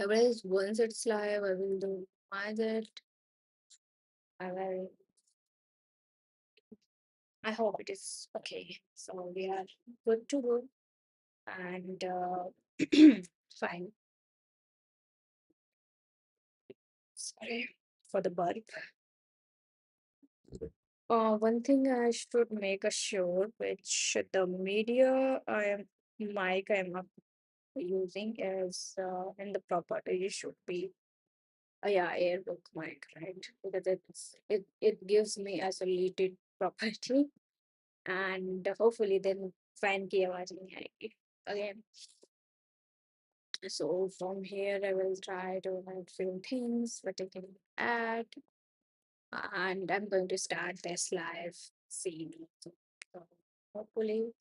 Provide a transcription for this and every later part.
Once it's live, I will do my that. I will. I hope it is okay. So we are good to go and fine. Sorry for the burp. One thing I should make a sure which the media I am mic I'm using is in the property should be yeah, airbook mic, right? Because it gives me isolated property and hopefully then fan की आवाज नहीं आएगी again. So from here I will try to add few things what I can add, and I'm going to start this live scene. So hopefully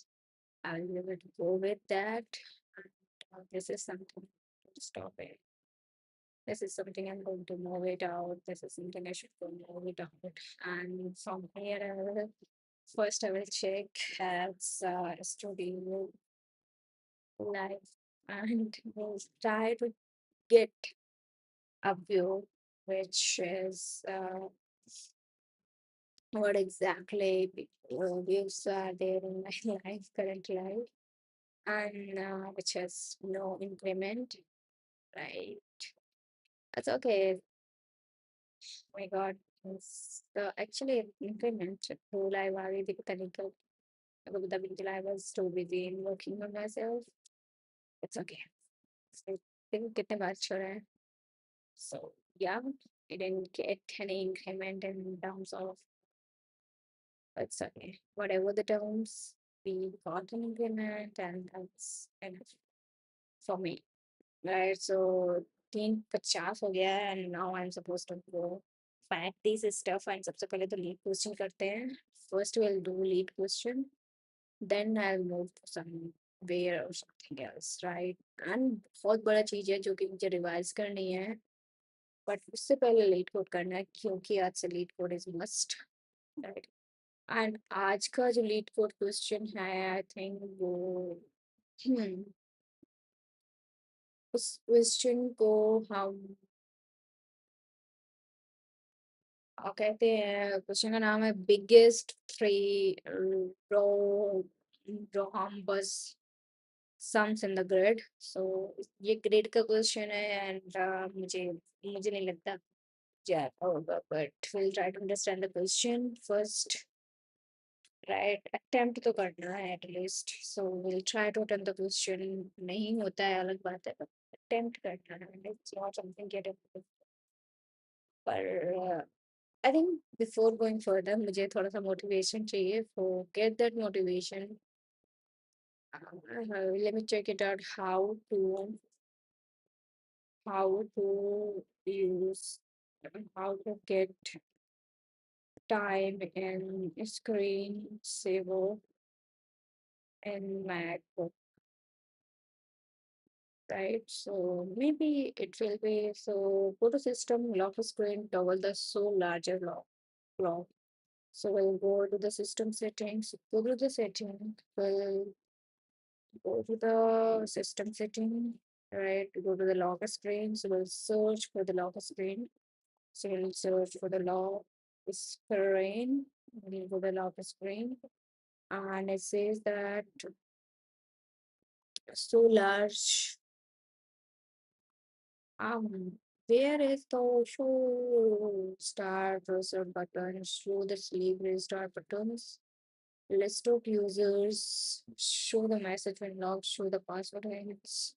I'll be able to go with that. And, this is something. Stop it. This is something I'm going to move it out. This is something I should go move it out. And from here, first I will check as studio live and we'll try to get a view which is what exactly views are there in my life, current life, and which has no increment, right? That's okay. My God, it's the actually increment rule I worry the technical until I was too busy in working on myself. It's okay. So think getting much sure. So yeah, I didn't get any increment in terms of it's okay. Whatever the terms we got an increment and that's enough for me. Right. So 350 हो गया है and now I'm supposed to go fact this stuff and सबसे पहले तो lead question करते हैं. First we'll do lead question, then I'll move to somewhere or something else, right? And बहुत बड़ा चीज है जो कि मुझे रिवाइज करनी है, बट उससे पहले लीड कोड करना है क्योंकि आज से leet code is must, right? And आज का जो लीड कोड क्वेश्चन है आई थिंक वो हम्म, उस क्वेश्चन को हम कहते हैं, क्वेश्चन का नाम है biggest three rho rhombus sums in the grid. So ये ग्रिड का क्वेश्चन है एंड मुझे मुझे नहीं लगता yeah होगा, but we'll try to understand the question first, right? Attempt तो करना है at least. So we'll try to attempt the question. नहीं होता है अलग बात है, but attempt करना है. It's not something get it. पर I think before going further मुझे थोड़ा सा motivation चाहिए. For get that motivation, let me check it out how to use how to get time in screen saver in MacBook, right? So maybe it will be so go to system, lock screen, toggle the so larger lock. So we'll go to the system settings, go to the setting, we'll go to the system setting, right? Go to the lock screen. So we'll search for the lock screen. So we'll search for the lock screen. We'll go to the lock screen. And it says that so large. Um, where is the show start reset button? Show the sleep restart buttons. List of users. Show the message when logged. Show the password hints.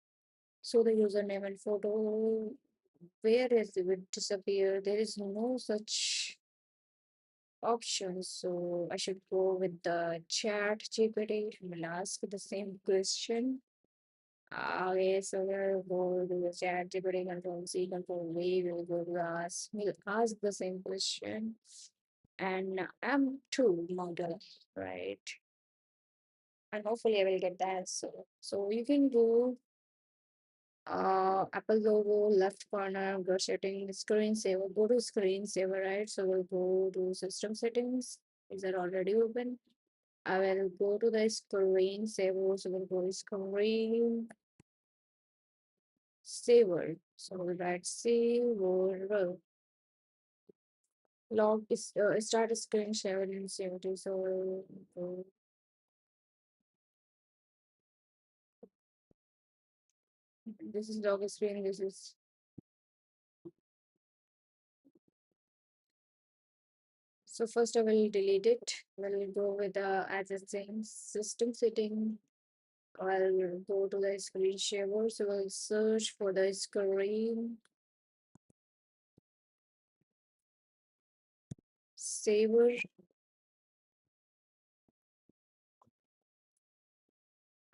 Show the username and photo. Where is it disappear? There is no such option. So I should go with the chat GPT and will ask the same question. Okay, so we'll go to the chat GPT control C control V. We'll go to ask. We'll ask the same question. And I'm two model, right? And hopefully I will get the answer. So you can do Apple logo, left corner, go settings, screensaver, go to screensaver, right? So we'll go to system settings. Is that already open? I will go to the screensaver. So we'll go to screen Saver. So we write saver. Log is start screen share in 70. So this is log screen. This is so first I will delete it. We'll go with the as a same system setting. I'll go to the screen shaver. So I'll search for the screen saver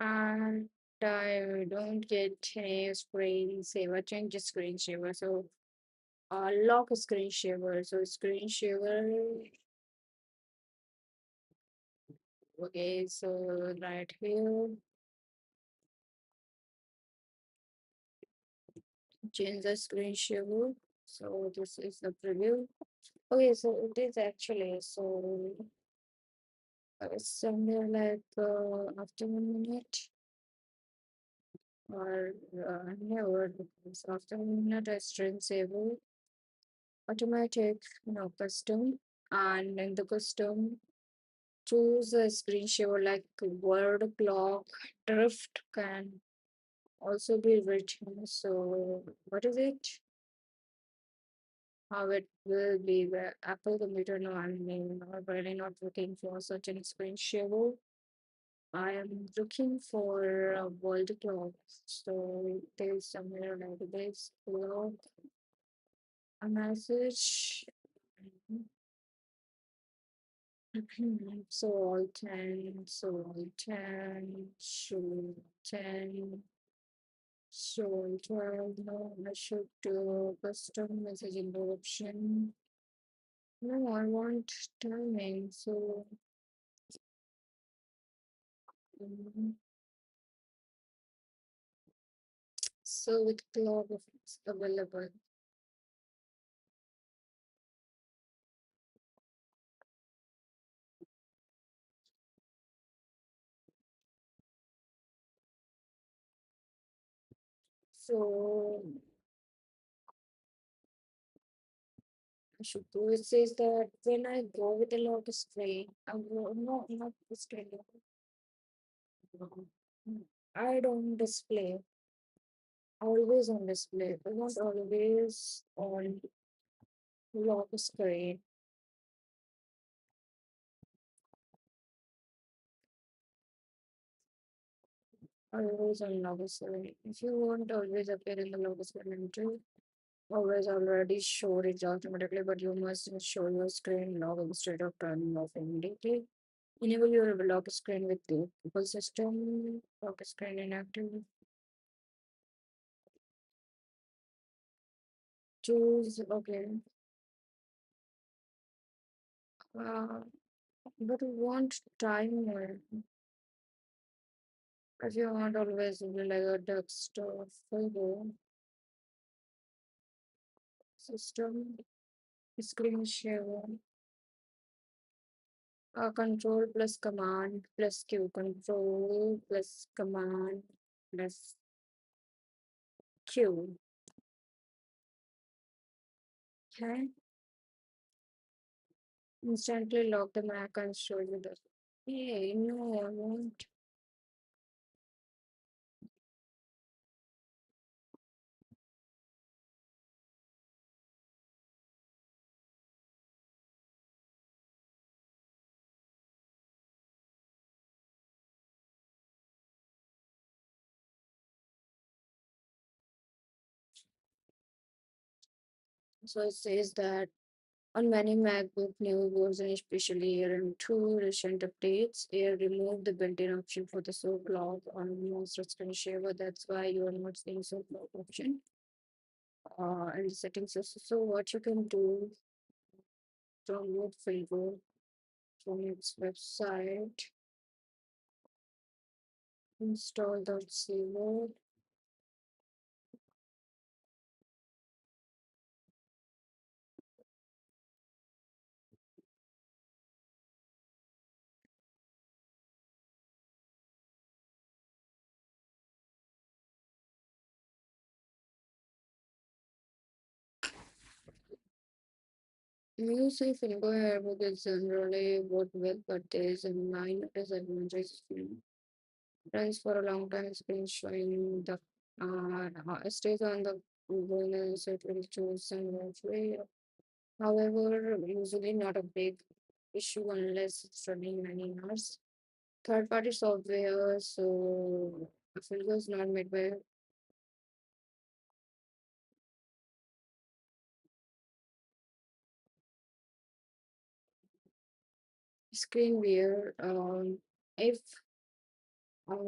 and I don't get a screen saver, change the screen saver. So lock screen saver. So screen saver. Okay, so right here, change the screen saver. So this is the preview. Okay, so it is actually so somewhere like after 1 minute or never because after 1 minute I string saver automatic custom and in the custom choose a screen saver like word clock drift can also be written. So what is it? How it will be the Apple computer? No, I'm really not looking for such an screen saver. I am looking for a world clock. So there's somewhere like this clock a message. So all 10, so all 10, show 10, so all 12. No, I should do custom messaging option. No, I want timing. So, mm, so with clock if it's available. So I should do it says that when I go with the lock screen, I will no, not the screen. I don't display. Always on display. I want always on lock screen. Always on lock screen. If you want always appear in the lock screen too, always already show it automatically, but you must show your screen log instead of turning off immediately. Enable your lock screen with the Google system. Lock screen inactive. Choose okay. Uh, but we want timer. If you want always be like a desktop folder system, screen share, control plus command plus Q, control plus command plus Q. Okay, instantly lock the Mac and show you the. Hey, no, I won't. So it says that on many MacBook new version, especially Air and two recent updates, Air removed the built-in option for the soft lock on most screen shaver. That's why you are not seeing soft lock option in the settings. So what you can do, download Figo from its website, install the saver. Music finger airbook is generally work well, but there is a minor disadvantage. Runs for a long time, screen showing the stays on the Google it will choose and way. However, usually not a big issue unless it's running many hours. Third-party software, so the filter is not made by screenware. If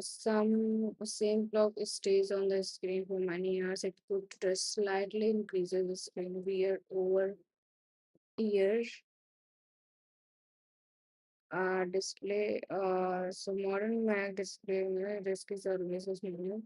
some same clock stays on the screen for many hours, it could slightly increases the screen wear over year. Display. So modern Mac display risk is always a small.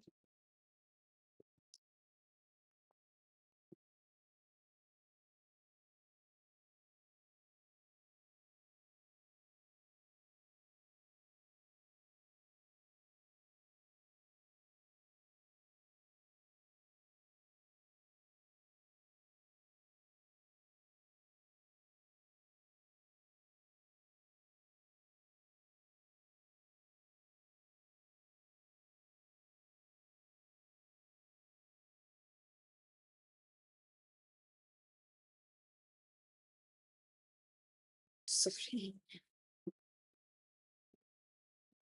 Sorry.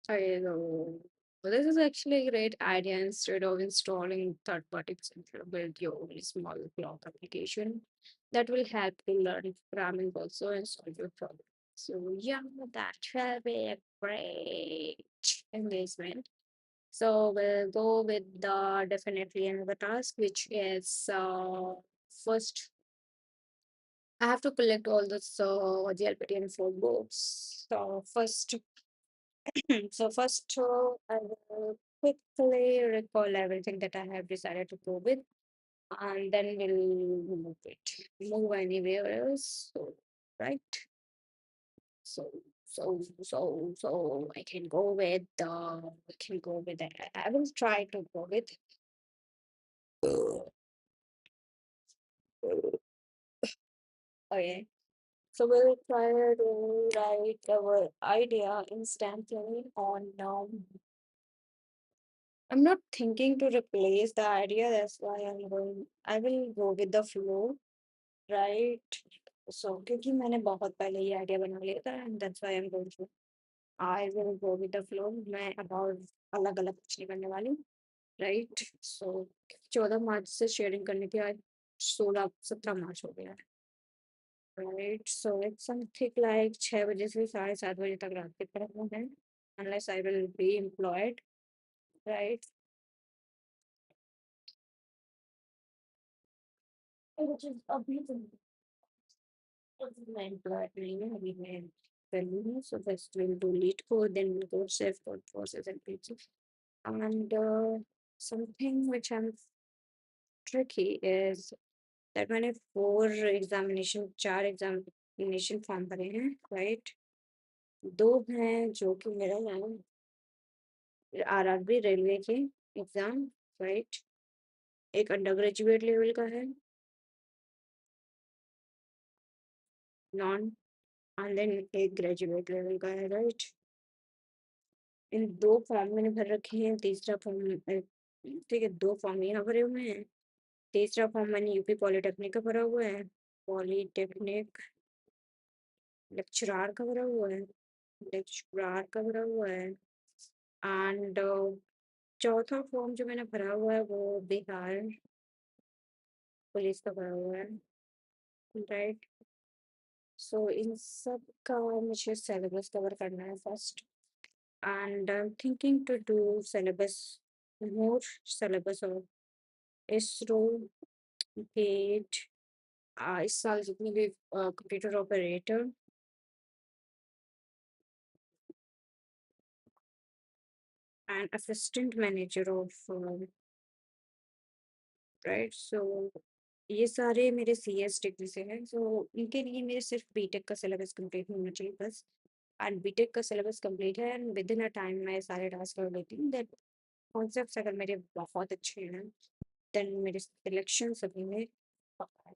Okay, so this is actually a great idea. Instead of installing third-party software, build your own small clock application that will help you learn programming also and solve your problem. So yeah, that will be a great engagement. So we'll go with the definitely another task, which is first I have to collect all this GLPT and phone books. So first, I will quickly recall everything that I have decided to go with, and then we'll move anywhere else. So, right? So, so I can go with I can go with that. I will try to go with. Okay. So we'll try to write our idea instantly on I'm not thinking to replace the idea, that's why I will go with the flow, right? So क्योंकि मैंने बहुत पहले ये idea बना लिया था and that's why I'm going to I will go with the flow. मैं about अलग अलग कुछ नहीं करने वाली, right? So 14 मार्च से शेयरिंग करनी थी, आज 16 17 मार्च हो गया है, right? So it's something like 6 बजे से 7:30 बजे तक रात के पढ़ना है, unless I will be employed, right? Which is अभी तो मैं employed नहीं हूँ, अभी मैं training हूँ, so first we'll do lead code, then we'll go safe code process and features. And something which I'm tricky is that मैंने चार एग्जामिनेशन फॉर्म भरे हैं, राइट? दो हैं जो कि मेरा आरआरबी रेलवे के एग्जाम, राइट? एक अंडर ग्रेजुएट लेवल का है, नॉन, एंड देन एक ग्रेजुएट लेवल का है, राइट? इन दो फॉर्म मैंने भर रखे हैं, तीसरा फॉर्म ठीक है, दो फॉर्म यहाँ भरे हुए हैं, तीसरा फॉर्म मैंने यूपी पॉलिटेक्निक का भरा हुआ है, पॉलिटेक्निक लेक्चरार का भरा हुआ है, लेक्चरार का भरा हुआ है, एंड चौथा फॉर्म जो मैंने भरा हुआ है वो बिहार पुलिस का भरा हुआ है, राइट? सो इन सब का मुझे सिलेबस कवर करना है first, and I am thinking to do syllabus more syllabus of ISRO GATE, इस साल जितने भी computer operator and assistant manager of, right? So ये सारे मेरे सीएस डिग्री से हैं, सो इनके लिए मेरे सिर्फ बीटेक का सिलेबस कंप्लीट होना चाहिए बस, एंड बीटेक का सिलेबस कंप्लीट है and with in a time मैं सारे टास्क कर लेती हूँ, दैट कॉन्सेप्ट्स अगर मेरे बहुत अच्छे हैं देन मेरे सिलेक्शन सभी में पक्का है।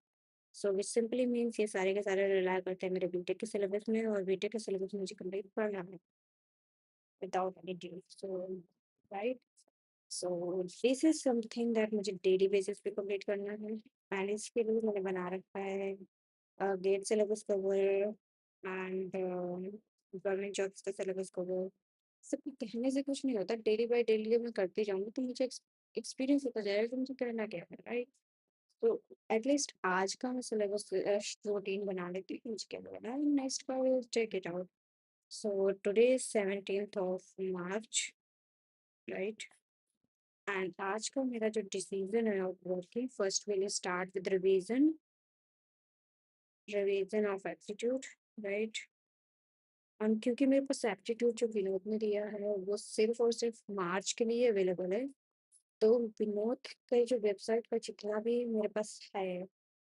सो विच सिंपली मीन्स ये सारे के सारे रिलाई करते हैं मेरे बीटेक के सिलेबस में, और बीटेक के सिलेबस मुझे कंप्लीट करना है without any due. So right, so this is something that मुझे डेली बेसिस पे कंप्लीट करना है। एंड इसके लिए मैंने बना रखा है GATE syllabus cover and government jobs का सिलेबस कवर। सब कहने से कुछ नहीं होता, डेली बाय डेली जब मैं करती जाऊंगी तो मुझे एक्सपीरियंस होता जाएगा कि मुझे करना क्या है, राइट। तो एटलीस्ट आज का मैं सिलेबस रूटीन बना लेती हूँ, मुझे क्या करना है, नेक्स्ट का will check it out. So today is 17th of March, right. And आज का मेरा जो डिसीजन है working, first will start with revision of aptitude, right. क्योंकि मेरे पास एप्टीट्यूड जो विनोद ने दिया है वो सिर्फ और सिर्फ मार्च के लिए अवेलेबल है। तो विनोद का जो वेबसाइट का जितना भी मेरे पास है,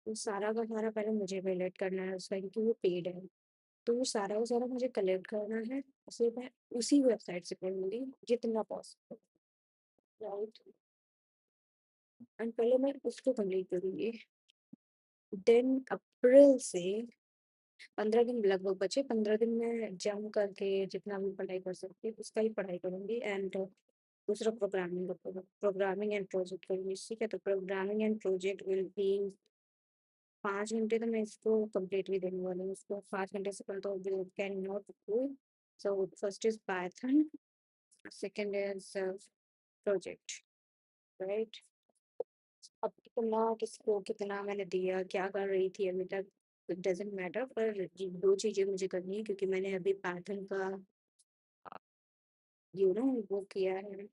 वो सारा का सारा पहले मुझे वैलिडेट करना है उसका, क्योंकि वो पेड है। तो वो सारा मुझे कलेक्ट करना है, उसे मैं उसी वेबसाइट से करूँगी जितना पॉसिबल, राइट। एंड पहले मैं उसको कंप्लीट करूँगी, देन अप्रैल से 15 दिन लगभग बचे, 15 दिन में जम करके जितना भी पढ़ाई कर सकती हूँ उसका ही पढ़ाई करूँगी। एंड दूसरा प्रोग्रामिंग एंड प्रोजेक्ट करूँगी, ठीक है। तो programming and project will be 5 घंटे, तो मैं इसको कंप्लीट भी देने वाली हूँ। इसको 5 घंटे से कल तो will can not do. So first is Python, second is project, right. अब कितना किसको कितना मैंने दिया, क्या कर रही थी अभी तक, डजेंट मैटर, पर दो चीज़ें मुझे करनी है, क्योंकि मैंने अभी पाइथन का वो किया है,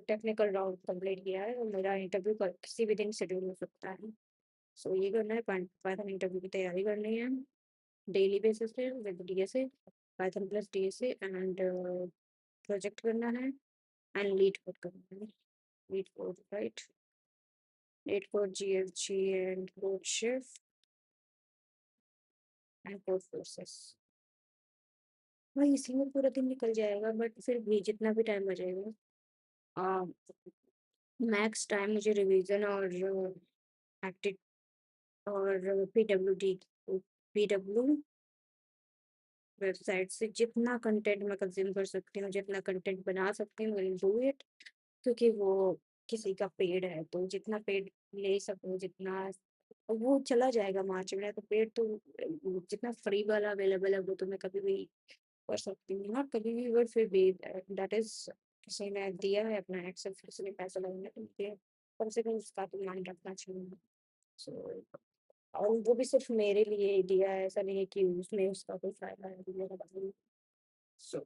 टेक्निकल राउंड कंप्लीट किया है, और मेरा इंटरव्यू किसी भी दिन शेड्यूल हो सकता है। सो ये करना है, पाइथन इंटरव्यू की तैयारी करनी है डेली बेसिस पे with DSA, Python plus DSA, and project करना है, एंड लीड कोड करना है, leet code, right. Leet code GFG and code shift and code forces. भाई इसी में पूरा दिन निकल जाएगा, बट फिर भी जितना भी टाइम बचेगा, मैक्स टाइम मुझे रिवीजन और एक्टिव और पीडब्ल्यू वेबसाइट से जितना कंटेंट मैं कंज्यूम कर सकती हूँ, जितना कंटेंट बना सकती हूँ, विल डू इट। क्योंकि वो किसी का पेड है, तो जितना पेड ले सकूँ, जितना वो चला जाएगा मार्च में, तो पेड तो जितना फ्री वाला अवेलेबल है वो तो मैं कभी भी कर सकती हूँ, नॉट कभी भी, बट फिर भी दैट इज, किसी ने दिया है अपना एक्सेस, किसी ने पैसा लगाया, तो मुझे कम से कम उसका तो मान रखना चाहिए। सो और वो भी सिर्फ मेरे लिए ही दिया है, ऐसा नहीं है कि उसमें उसका कोई फायदा है मेरा बताइए। So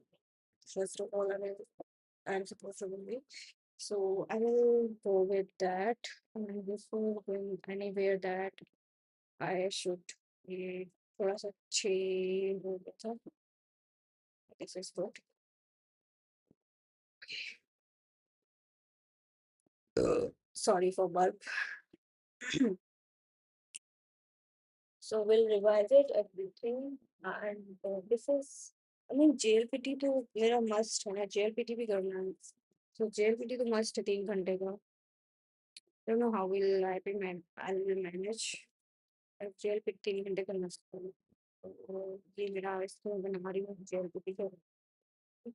first of all I am suppose to be, so I will go with that. And before going anywhere that I should be थोड़ा सा chill हो गया था, this is good. Sorry for burp. So we'll revise it everything, and this is, I mean JLPT तो मेरा must है ना, JLPT भी करना है, so JLPT तो must है 3 घंटे का। I don't know how will I will manage, JLPT 3 घंटे का must है। तो ये मेरा इसको बना रही हूँ JLPT का।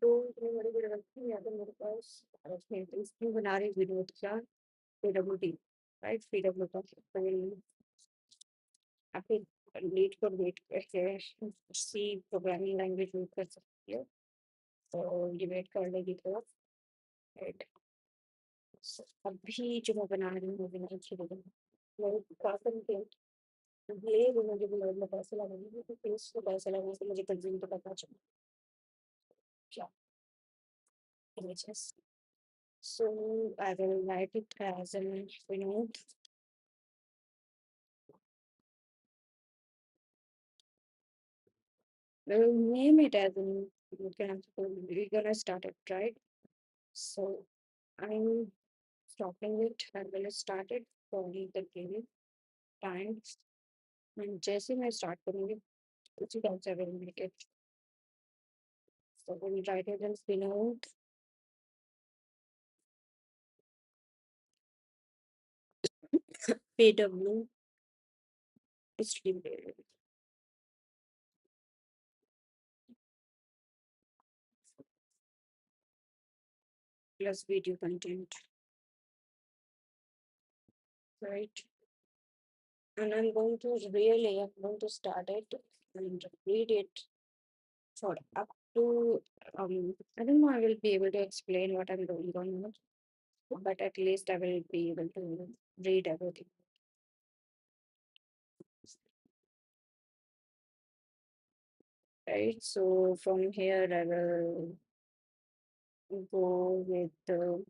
तो इतनी बड़ी बड़ी गलती है तो मेरे पास इसमें तो इसमें बना रही विनोद का पीडब्ल्यूडी, राइट, पीडब्ल्यू का। तो आपके लीड को वेट करके सी प्रोग्रामिंग लैंग्वेज यूज कर सकती है, तो ये वेट कर लेगी थोड़ा, राइट। अभी जो मैं बना रही हूँ वो बना अच्छी लगी, मेरे काफी ये भी मुझे भी में पैसे लगेंगे, क्योंकि इसको पैसे लगने से मुझे कंज्यूम तो करना चाहिए क्या images. So I will write it as an Vinod. We will name it as an, we're gonna start it, right? So I'm stopping it. I will start it for the game time. And जैसे मैं start करूँगी उसी time से I will make it. So we'll write it as Vinod PW Stream plus video content, right? And I'm going to start it and read it for up to, I don't know, I will be able to explain what I'm doing or not, but at least I will be able to read everything, right? So from here, I will go with the,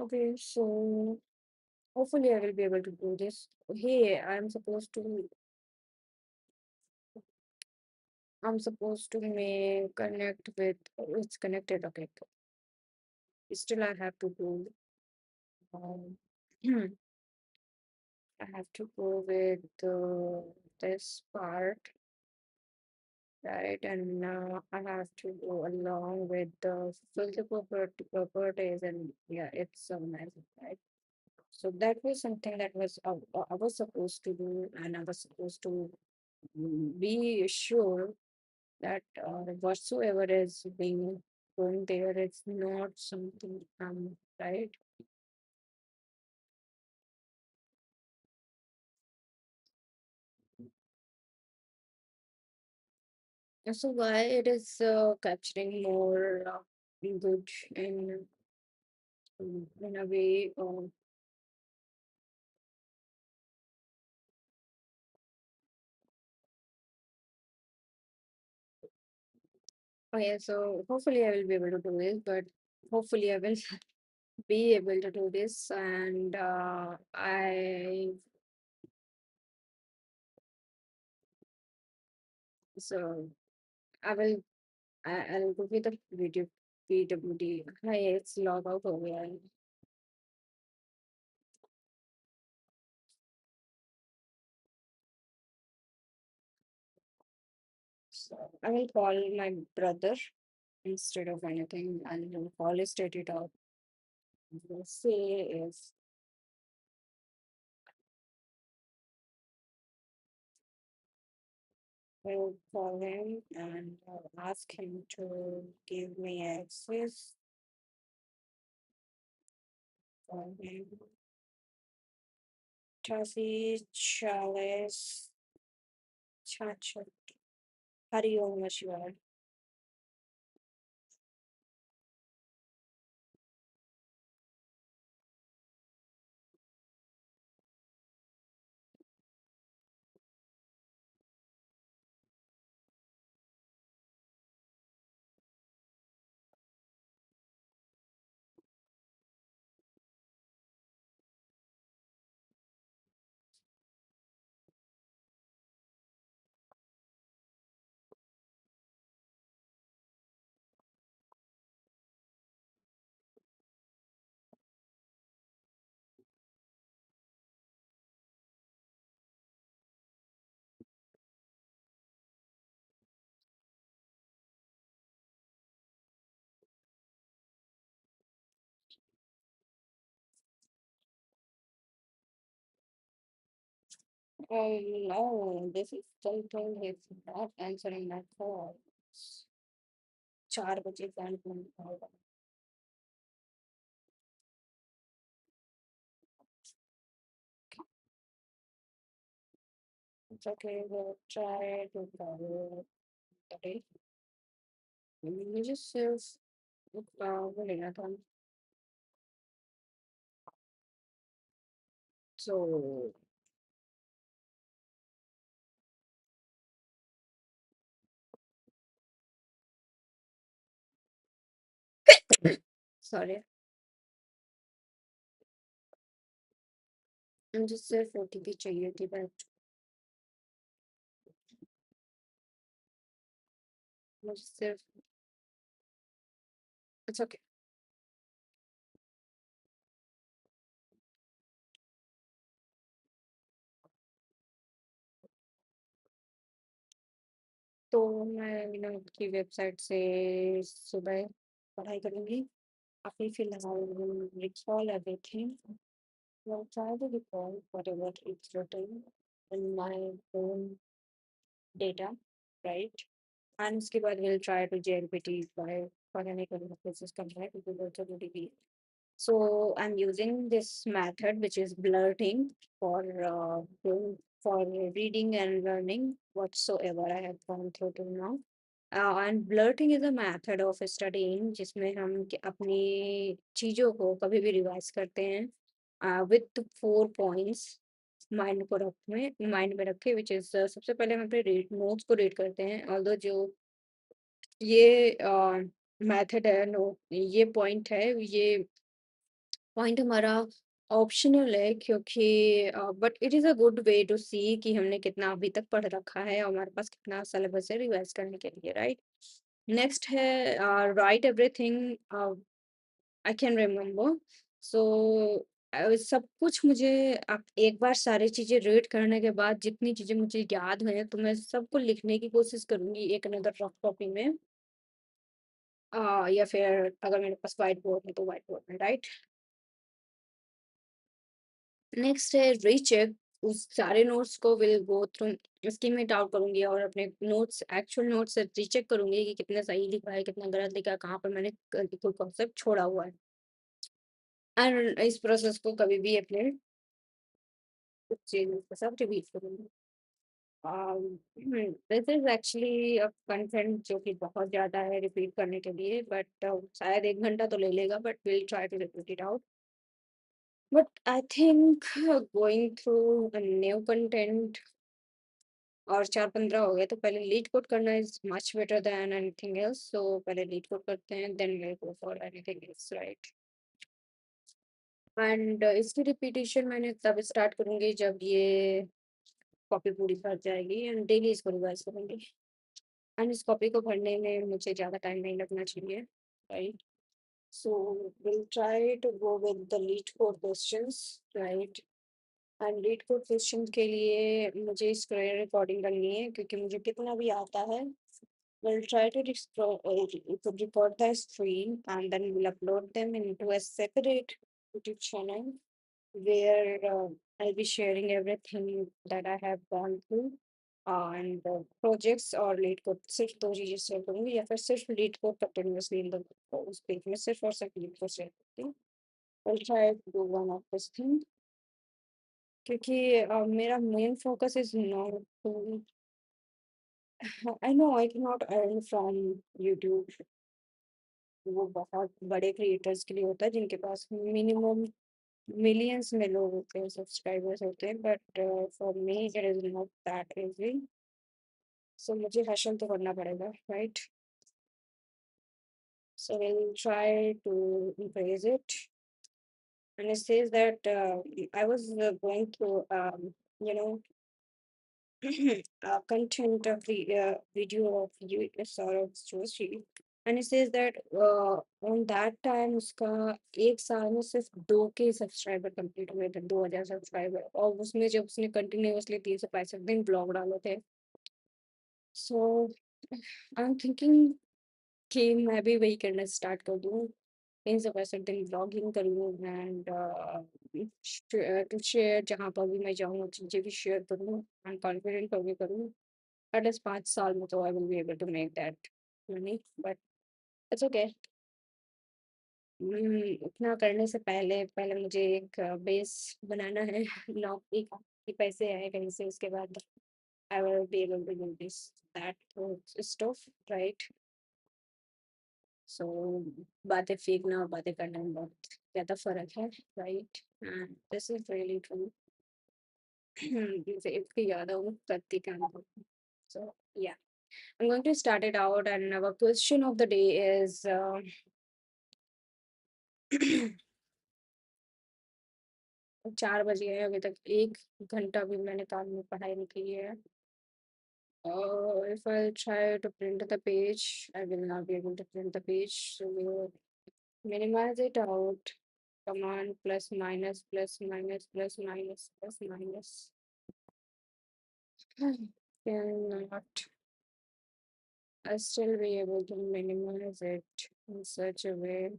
okay, so hopefully I will be able to do this. Hey, I'm supposed to make connect with, it's connected, okay. Still I have to do, um, I have to go with this part, right? And now I have to go along with the filter properties, and yeah, it's so nice, right? So that was something that was I was supposed to do, and I was supposed to be sure that whatsoever is being going there, it's not something right. So why it is capturing more good in a way. Okay, so hopefully I will be able to do this, but hopefully I will be able to do this, and so I will I'll go with the video PWD. Hi, it's log out over here. So I will call my brother instead of anything, and will call it, state it out. Will say is, will call him and ask him to give me access for him. Tasi Chalice Chacha Hari Om Shivaya. Oh no, this is still told he's not answering my calls. 4 बजे जाने को होगा. It's okay, we'll try to call today. You just says, बोलेगा था. So, sorry, I'm just सिर्फ OTP चाहिए थी, but मुझे सिर्फ, it's okay. तो मैं विनोद की वेबसाइट से सुबह पढ़ाई करूँगी। अभी फ़िलहाल recall everything, will try to recall whatever is written in my own data, right? And उसके बाद we'll try to JLPT by for any kind of business contract, it will also be. So I'm using this method, which is blurting for for reading and learning whatsoever I have gone through till now. And blurting is a method of studying जिसमें हम अपनी चीज़ों को कभी भी revise करते हैं with 4 points mind में रखे विच इज सबसे पहले हम अपने रीड नोट्स को रीड करते हैं ऑल्दो जो ये मेथड है नो ये पॉइंट हमारा ऑप्शनल है क्योंकि but it is a good way to see कि हमने कितना अभी तक पढ़ रखा है और हमारे पास कितना सिलेबस है रिवाइज करने के लिए, राइट? नेक्स्ट है right everything I can remember. So सब कुछ मुझे आप एक बार सारी चीज़ें रीड करने के बाद जितनी चीज़ें मुझे याद हैं तो मैं सबको लिखने की कोशिश करूँगी एक अनदर रफ कॉपी में, या फिर अगर मेरे पास व्हाइट बोर्ड है तो व्हाइट बोर्ड में, राइट? नेक्स्ट है रीचेक, उस सारे नोट्स को will go through scheme it out करूंगी और अपने नोट्स एक्चुअल नोट्स से रीचेक करूंगी कि कितना सही लिखा है कितना गलत लिखा है कहाँ पर मैंने कोई कॉन्सेप्ट छोड़ा हुआ है। एंड इस प्रोसेस को कभी भी अपने चेंज के साथ रिपीट करूंगी। This is actually a content जो कि बहुत ज़्यादा है रिपीट करने के लिए, बट शायद 1 घंटा तो ले लेगा, but will try to repeat it out. But I think going through a new content और 4-15 हो गए तो पहले लीड कोड करना is much better than anything else, so पहले लीड कोड करते हैं then will go for anything else, right? And इसकी रिपीटेशन मैंने तब स्टार्ट करूंगी जब ये कॉपी पूरी भर जाएगी एंड डेली इसको रिवाइज करूंगी। एंड इस कॉपी को भरने में मुझे ज़्यादा टाइम नहीं लगना चाहिए, right? So will try to go with the LeetCode questions, right? And LeetCode question के लिए मुझे स्क्रीन रिकॉर्डिंग करनी है क्योंकि मुझे कितना भी आता है। We'll try to record the screen and then we'll upload them into a separate YouTube channel where I'll be sharing everything that I have gone through and projects और lead code सिर्फ 2 चीजें शेयर करूंगी या फिर सिर्फ lead code continuously in the उस page में सिर्फ और सिर्फ lead code शेयर करती हूँ। I'll try to do one of this thing क्योंकि मेरा main focus is not to I know I can not earn from YouTube. वो बहुत बड़े क्रिएटर्स के लिए होता है जिनके पास मिनिमम मिलियंस में लोग होते हैं सब्सक्राइबर्स होते हैं, but for me it is not that easy. So मुझे हसल तो करना पड़ेगा, right? So will try to increase it and it says that I was going to you know content of the video of you Saurabh Joshi, and it says that on that time उसका 1 साल में सिर्फ 2 के subscriber complete हुए थे, 2000 subscriber, और उसमें जब उसने कंटिन्यूअसली 365 दिन ब्लॉग डाले थे। सो आई एम थिंकिंग कि मैं भी वही करना स्टार्ट कर दूँ, 365 दिन ब्लॉगिंग करूँ एंड टू शेयर जहाँ पर भी मैं जाऊँ चीज़ें भी शेयर करूँ एंड कॉन्फिडेंट होके करूँ। एटलीस्ट 5 साल में तो I will be able to make that money, but it's okay. इतना करने से पहले पहले मुझे एक बेस बनाना है नौकरी का कि पैसे आए कहीं से, उसके बाद I will be able to do this that stuff, right? So बातें फेंकना और बातें करने में बहुत ज़्यादा फ़र्क है, right? And this is really true. फेंक के ज़्यादा हूँ करती काम को। सो या I'm going to start it out and our question of the day is 4 बजे है अभी तक 1 घंटा भी मैंने काम में पढ़ाई नहीं की है। If I try to print the page, I will not be able to print the page. So we will minimize it out. Command plus minus plus minus plus minus plus minus. Cannot I'll still be able to minimize it in such a way,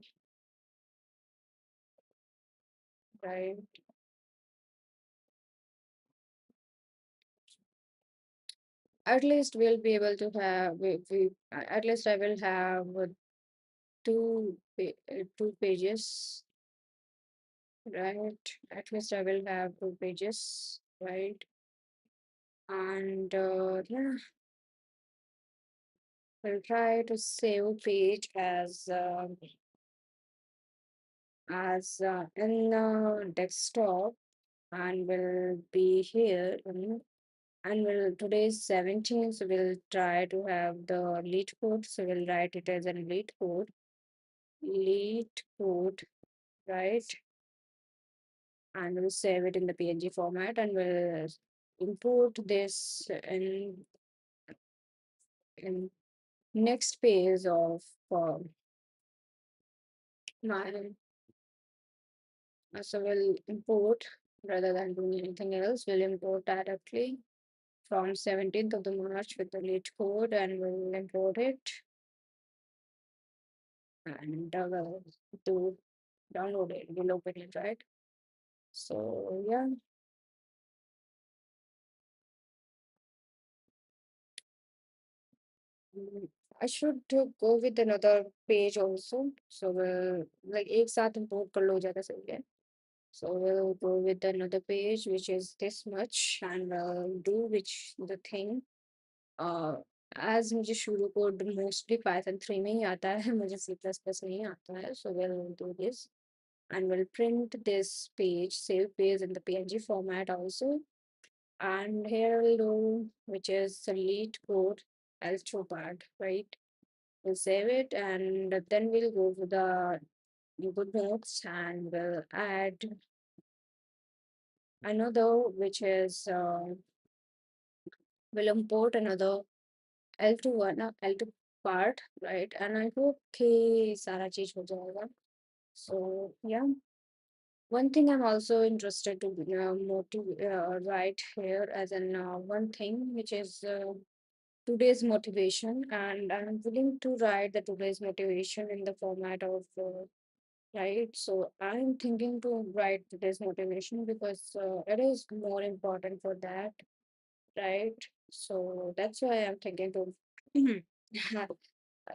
right? At least we'll be able to have, at least I will have two pages, right? At least I will have two pages, right? And yeah, we'll try to save page as in desktop, and will be here. And will today's 17th, so we'll try to have the lead code. So we'll write it as a lead code, right? And we'll save it in the PNG format, and we'll import this in next phase of my. So we'll import, rather than doing anything else, we'll import directly from 17th of the March with the lead code, and we'll import it, and we'll do download it, we'll open it, right? So yeah, mm, I should go with another page also. So we'll like एक साथ import कर लो ज़्यादा सही है. So we'll go with another page which is this much, and we'll do which the thing. Uh, as मुझे शुरू code mostly Python 3 में ही आता है, मुझे C++ प्लस प्लस नहीं आता है. So we'll do this, and we'll print this page, save page in the PNG format also. And here we'll do, which is the lead code L2 part, right? We'll save it, and then we'll go to the good notes, and we'll add another, which is we'll import another L2 one, L2 part, right? And I hope कि सारा चीज हो जाएगा. So yeah, one thing I'm also interested to write here as an one thing, which is today's motivation, and I'm willing to write the today's motivation in the format of right. So I'm thinking to write today's motivation because it is more important for that, right? So that's why I'm thinking to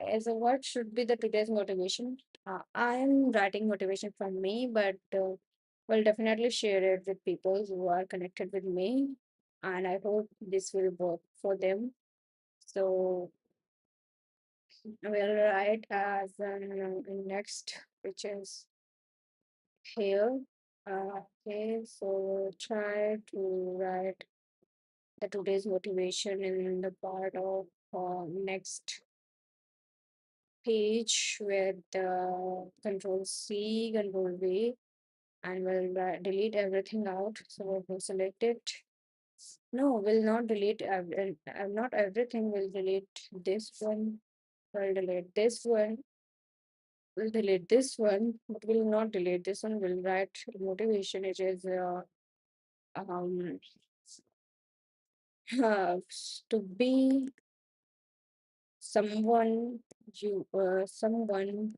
as a what should be the today's motivation. I am writing motivation for me, but will definitely share it with people who are connected with me, and I hope this will work for them. So we'll write as next, which is here. Okay, so try to write the today's motivation in the part of next page with the control C, control V, and we'll delete everything out. So we'll select it. No, we'll not delete, not everything. We'll delete this one. We'll delete this one. We'll delete this one, but we'll not delete this one. We'll write motivation, which is um to be someone someone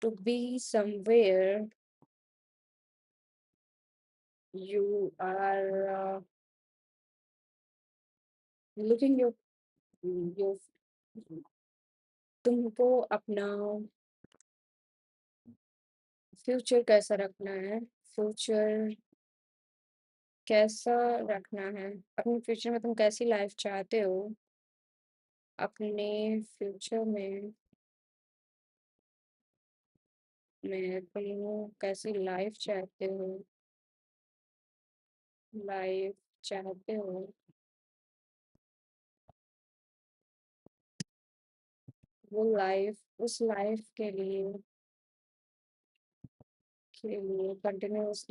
to be somewhere you are looking your तुमको अपना future कैसा रखना है, future कैसा रखना है, अपने future में तुम कैसी लाइफ चाहते हो, अपने फ्यूचर में तुम कैसी लाइफ चाहते हो, लाइफ चाहते हो, वो लाइफ उस लाइफ के लिए कंटिन्यूस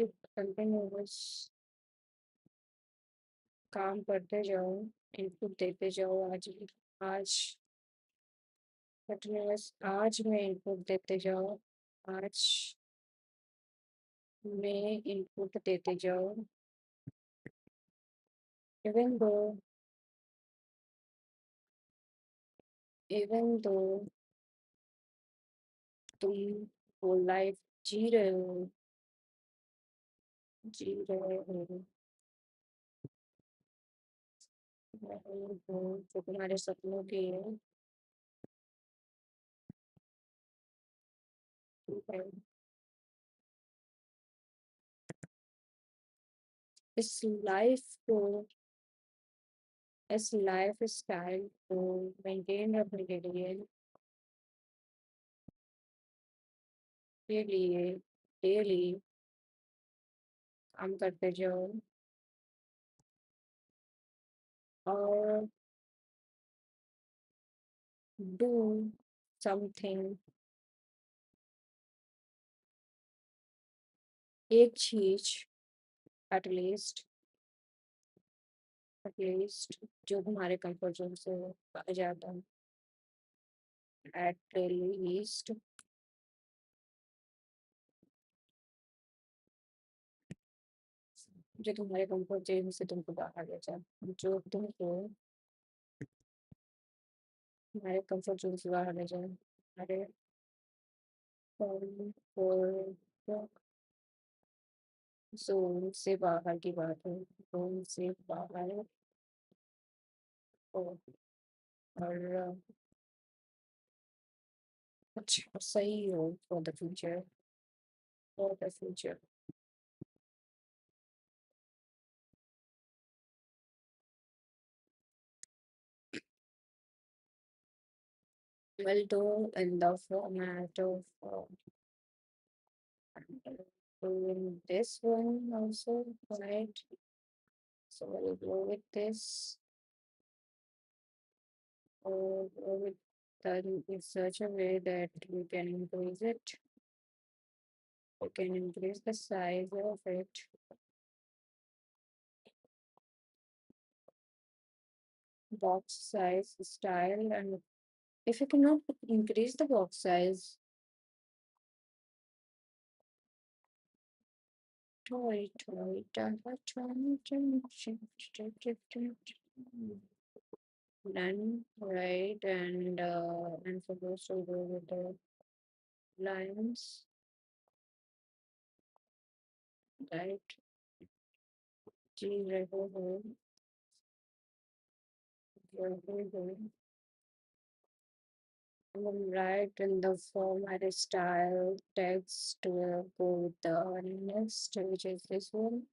काम करते जाओ, इनपुट देते जाओ. आज कंटिन्यूस आज में इनपुट देते जाओ, आज में इनपुट देते जाओ. इवन दो even though तुम वो लाइफ जी रहे हो, जी रहे हो, जो तुम्हारे सपनों की है, ठीक है। इस लाइफ को, इस लाइफ स्टाइल को मेंटेन रखने के लिए डेली काम करते जाओ और डू समथिंग, एक चीज एटलीस्ट जो तुम्हारे कंफर्ट जोन से आ जाता है, एट लीस्ट जो तुम्हारे कंफर्ट जोन से तुमको बाहर ले जाए, जो तुमको तुम्हारे कंफर्ट जोन से बाहर ले जाए, तुम्हारे कंफर्ट जोन से बाहर की बात है, जोन से बाहर हो और कुछ सही हो for the future. Will do in the format of doing this one also, right? So we'll go with this or go with done in such a way that we can increase it. We can increase the size of it, box size, style, and if you cannot increase the box size, done, right? And I'm supposed to go with the lines, right? G regular home, regular home. And then right in the format style text will go with the next, which is this one.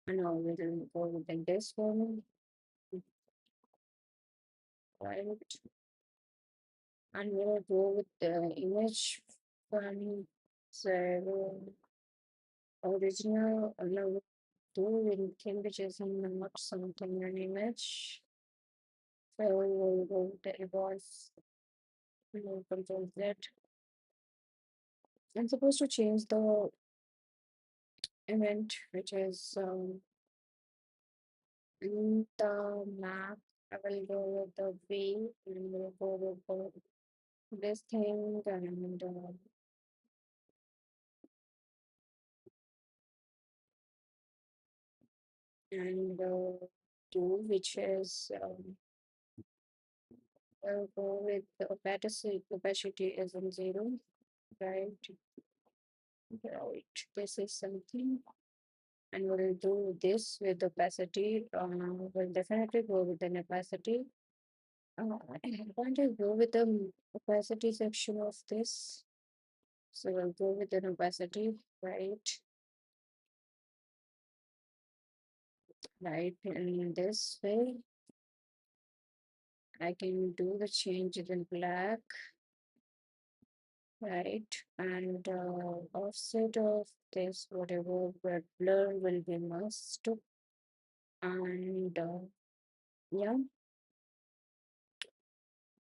And now we'll go with this one, right? And we'll go with the image from the original, no, do anything which is not something an image. So we will go with the evolve, we will control Z. I'm supposed to change the event, which is in the map. I will go with the V, and we'll go with this thing, and two, which is I'll go with the opacity is in zero, right? Right. This is something, and we'll do this with opacity. We'll definitely go with an opacity. I want to go with the opacity section of this. So we'll go with an opacity, right? Right, in this way, I can do the change in black, right? And offset of this, whatever red blur will be must. And yeah,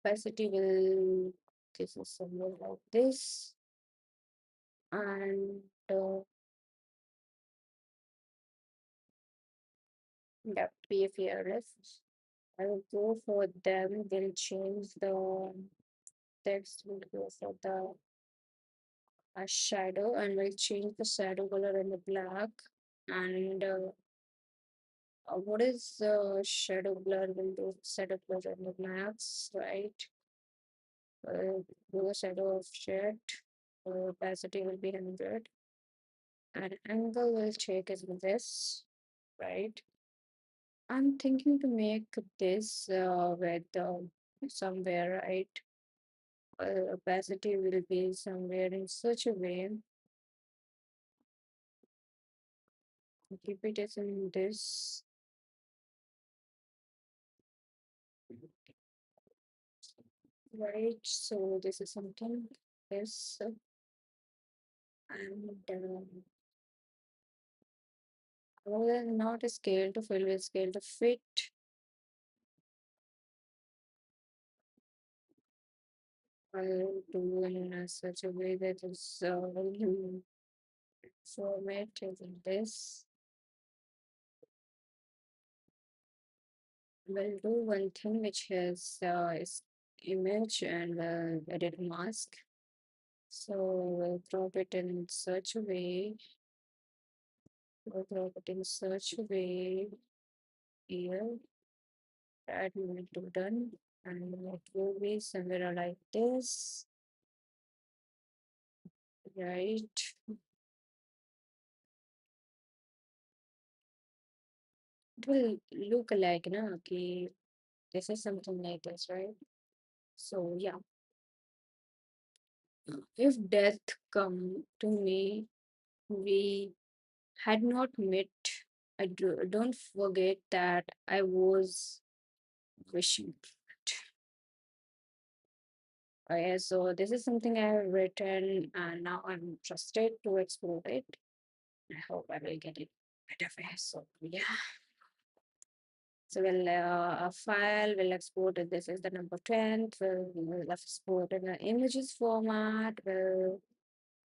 opacity will, this is somewhere like this. And yeah, be fearless. I will go for them. We'll change the text. We'll go for the shadow, and we'll change the shadow color in the black. And What is shadow blur? Will do shadow blur in the max, right? Do a shadow of shed. Opacity will be 100. And angle will check is with this, right? I'm thinking to make this with somewhere, right? Opacity will be somewhere in such a way. Keep it as in this, right? So this is something this and well, not a scale to fill with scale to fit. I'll do in such a way that is format is in this. We'll do one thing which is image and edit mask. So we'll crop it in such a way. We'll crop it in such a way here that we will do done. And it will be somewhere like this, right? It will look like, na, ki this is something like this, right? So yeah, if death come to me, we had not met. Don't forget that I was wishing. Okay, so this is something I have written, and now I'm interested to explore it. I hope I will get it better way. So yeah. So we'll a file will export it. This is the number 10. We'll export in the images format. Go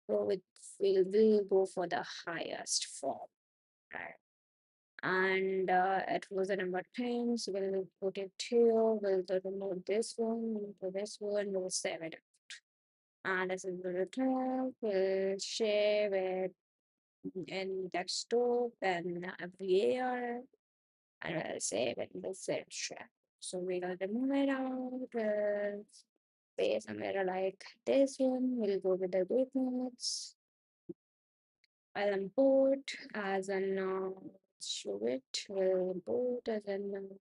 with we'll go for the highest form. Right? And it was the number 10. So we'll put it here. We'll remove this one, we'll this one, we'll save it. And this is the return. We'll share it in desktop and VAR. And we'll save it in the search. So we got the move it out. Paste somewhere like this one. We'll go with the group notes. I'll import as an show it. We'll import as an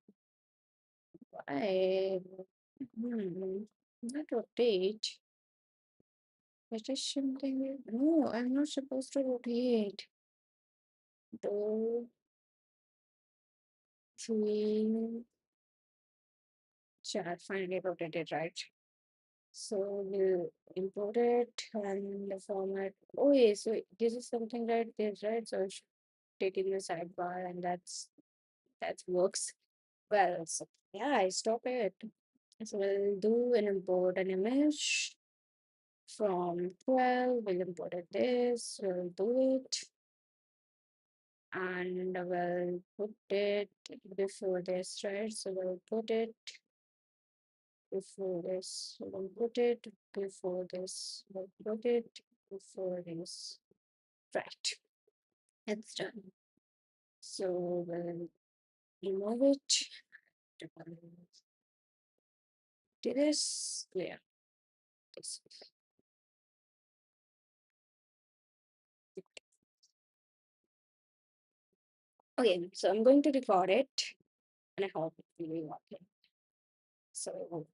I not rotate. It is something. No, I'm not supposed to rotate. Two, three, chat finally rotated right. So we'll import it and the format. Oh, yeah, so this is something right this, right? So it's taking the sidebar and that works well. So yeah, I stop it. So we'll do an import an image from 12. We'll import it this. We'll do it and we'll put it before this, right? So we'll put it before this. We'll put it before this. We'll put it before this. Right. It's done. So we'll remove it. Do this. Yeah. This. Okay, so I'm going to record it and I hope it will be working. So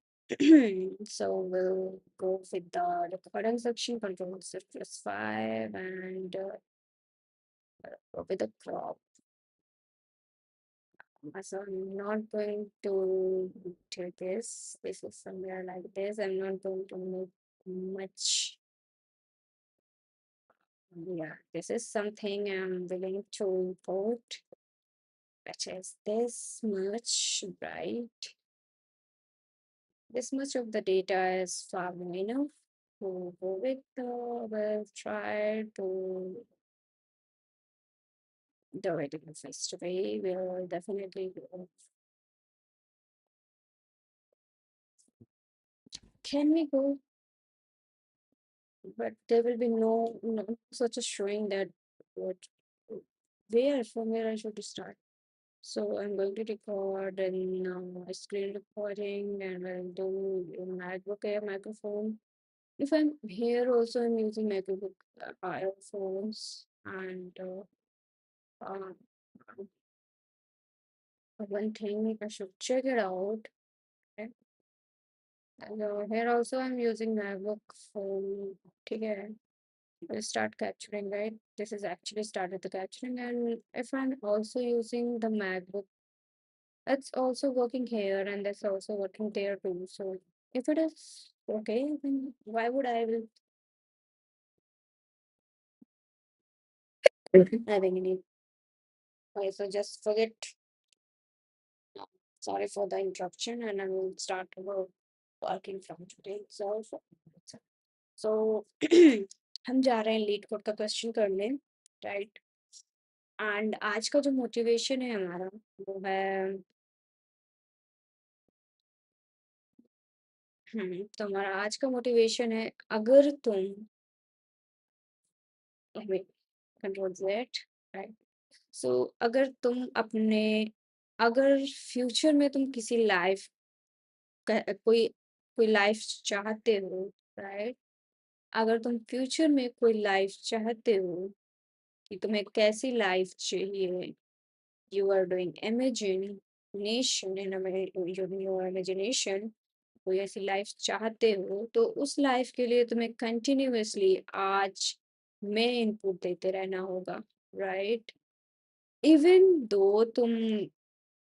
so we'll go with the recording section, control shift plus 5 and go with the crop. So I'm not going to do this. This is somewhere like this. I'm not going to make much. Yeah, this is something I'm willing to import, which is this much, right? This much of the data is far more enough to go with. We'll try to do it in the first way. We'll definitely go. Can we go? But there will be no such a showing that what where from where I should start. So I'm going to record in screen recording, and I'll do in MacBook Air microphone. If I'm here also, I'm using MacBook earphones, and uh, one thing I should check it out. Okay? And, here also I'm using MacBook phone. Okay, will start capturing, right? This is actually started the capturing, and if I'm also using the MacBook, it's also working here and that's also working there too. So if it is okay, then why would I will having any? Okay, so just forget. Sorry for the interruption, and I will start working from today. So हम जा रहे हैं leet code का question करने, right? And आज का जो motivation है हमारा वो है तो हमारा आज का मोटिवेशन है, अगर तुम कंट्रोल दैट, राइट? सो अगर तुम अपने अगर फ्यूचर में तुम किसी लाइफ कोई कोई लाइफ चाहते हो, राइट? अगर तुम फ्यूचर में कोई लाइफ चाहते हो कि तुम्हें कैसी लाइफ चाहिए, you are doing imagination in your imagination, कोई ऐसी लाइफ चाहते हो तो उस लाइफ के लिए तुम्हें कंटिन्यूअसली आज में इनपुट देते रहना होगा, राइट? इवन दो तुम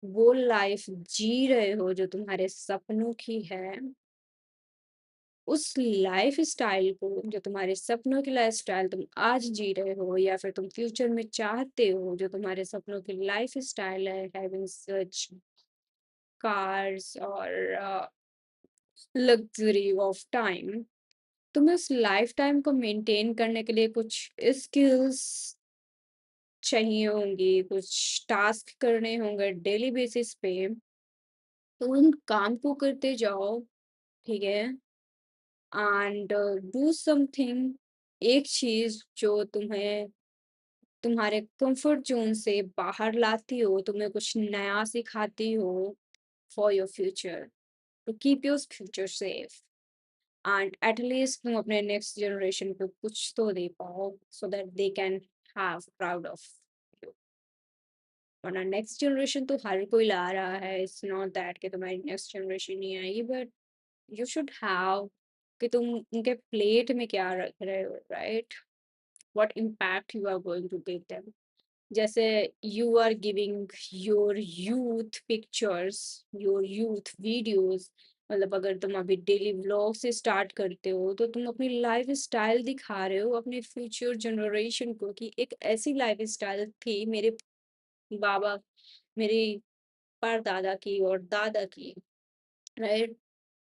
वो लाइफ जी रहे हो जो तुम्हारे सपनों की है, उस लाइफ स्टाइल को जो तुम्हारे सपनों की लाइफ स्टाइल तुम आज जी रहे हो या फिर तुम फ्यूचर में चाहते हो जो तुम्हारे सपनों की लाइफ स्टाइल है, हैविंग सच कार्स और लग्जरी ऑफ टाइम, तुम्हें उस लाइफ टाइम को मेंटेन करने के लिए कुछ स्किल्स चाहिए होंगी, कुछ टास्क करने होंगे डेली बेसिस पे। तो उन काम को करते जाओ, ठीक है? एंड डू समथिंग, एक चीज जो तुम्हें तुम्हारे कंफर्ट जोन से बाहर लाती हो, तुम्हें कुछ नया सिखाती हो for your future, to keep your future safe, and at least तुम अपने नेक्स्ट जनरेशन को कुछ तो दे पाओ so that they can have proud of you. वरना नेक्स्ट जनरेशन तो हर कोई ला रहा है, इट्स नॉट दैट कि तुम्हारी नेक्स्ट जनरेशन नहीं आएगी, बट यू शुड हैव कि तुम उनके प्लेट में क्या रख रहे हो, right? What impact you are going to give them. जैसे you are giving your youth pictures, your youth videos, मतलब अगर तुम अभी डेली व्लॉग से स्टार्ट करते हो तो तुम अपनी लाइफ स्टाइल दिखा रहे हो अपने फ्यूचर जनरेशन को कि एक ऐसी लाइफ स्टाइल थी मेरे बाबा, मेरे परदादा की और दादा की, right?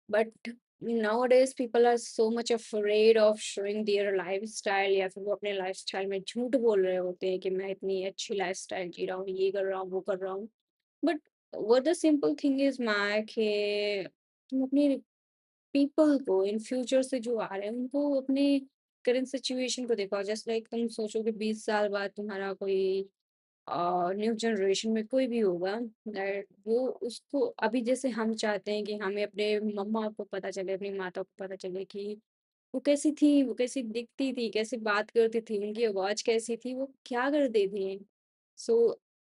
But nowadays people are so much afraid of showing their lifestyle, या फिर वो अपने लाइफस्टाइल में झूठ बोल रहे होते हैं कि मैं इतनी अच्छी लाइफस्टाइल जी रहा हूँ, ये कर रहा हूँ, वो कर रहा हूँ। But what the simple thing is माँ के तुम अपने पीपल को इन फ्यूचर से जो आ रहे हैं उनको अपने करंट सिचुएशन को देखो, जस्ट लाइक तुम सोचो कि 20 साल बाद तुम्हारा कोई न्यू जनरेशन में कोई भी होगा, दैट वो उसको अभी जैसे हम चाहते हैं कि हमें अपने मम्मा को पता चले, अपनी माता को पता चले कि वो कैसी थी, वो कैसी दिखती थी, कैसे बात करती थी, उनकी आवाज कैसी थी, वो क्या करती थी। So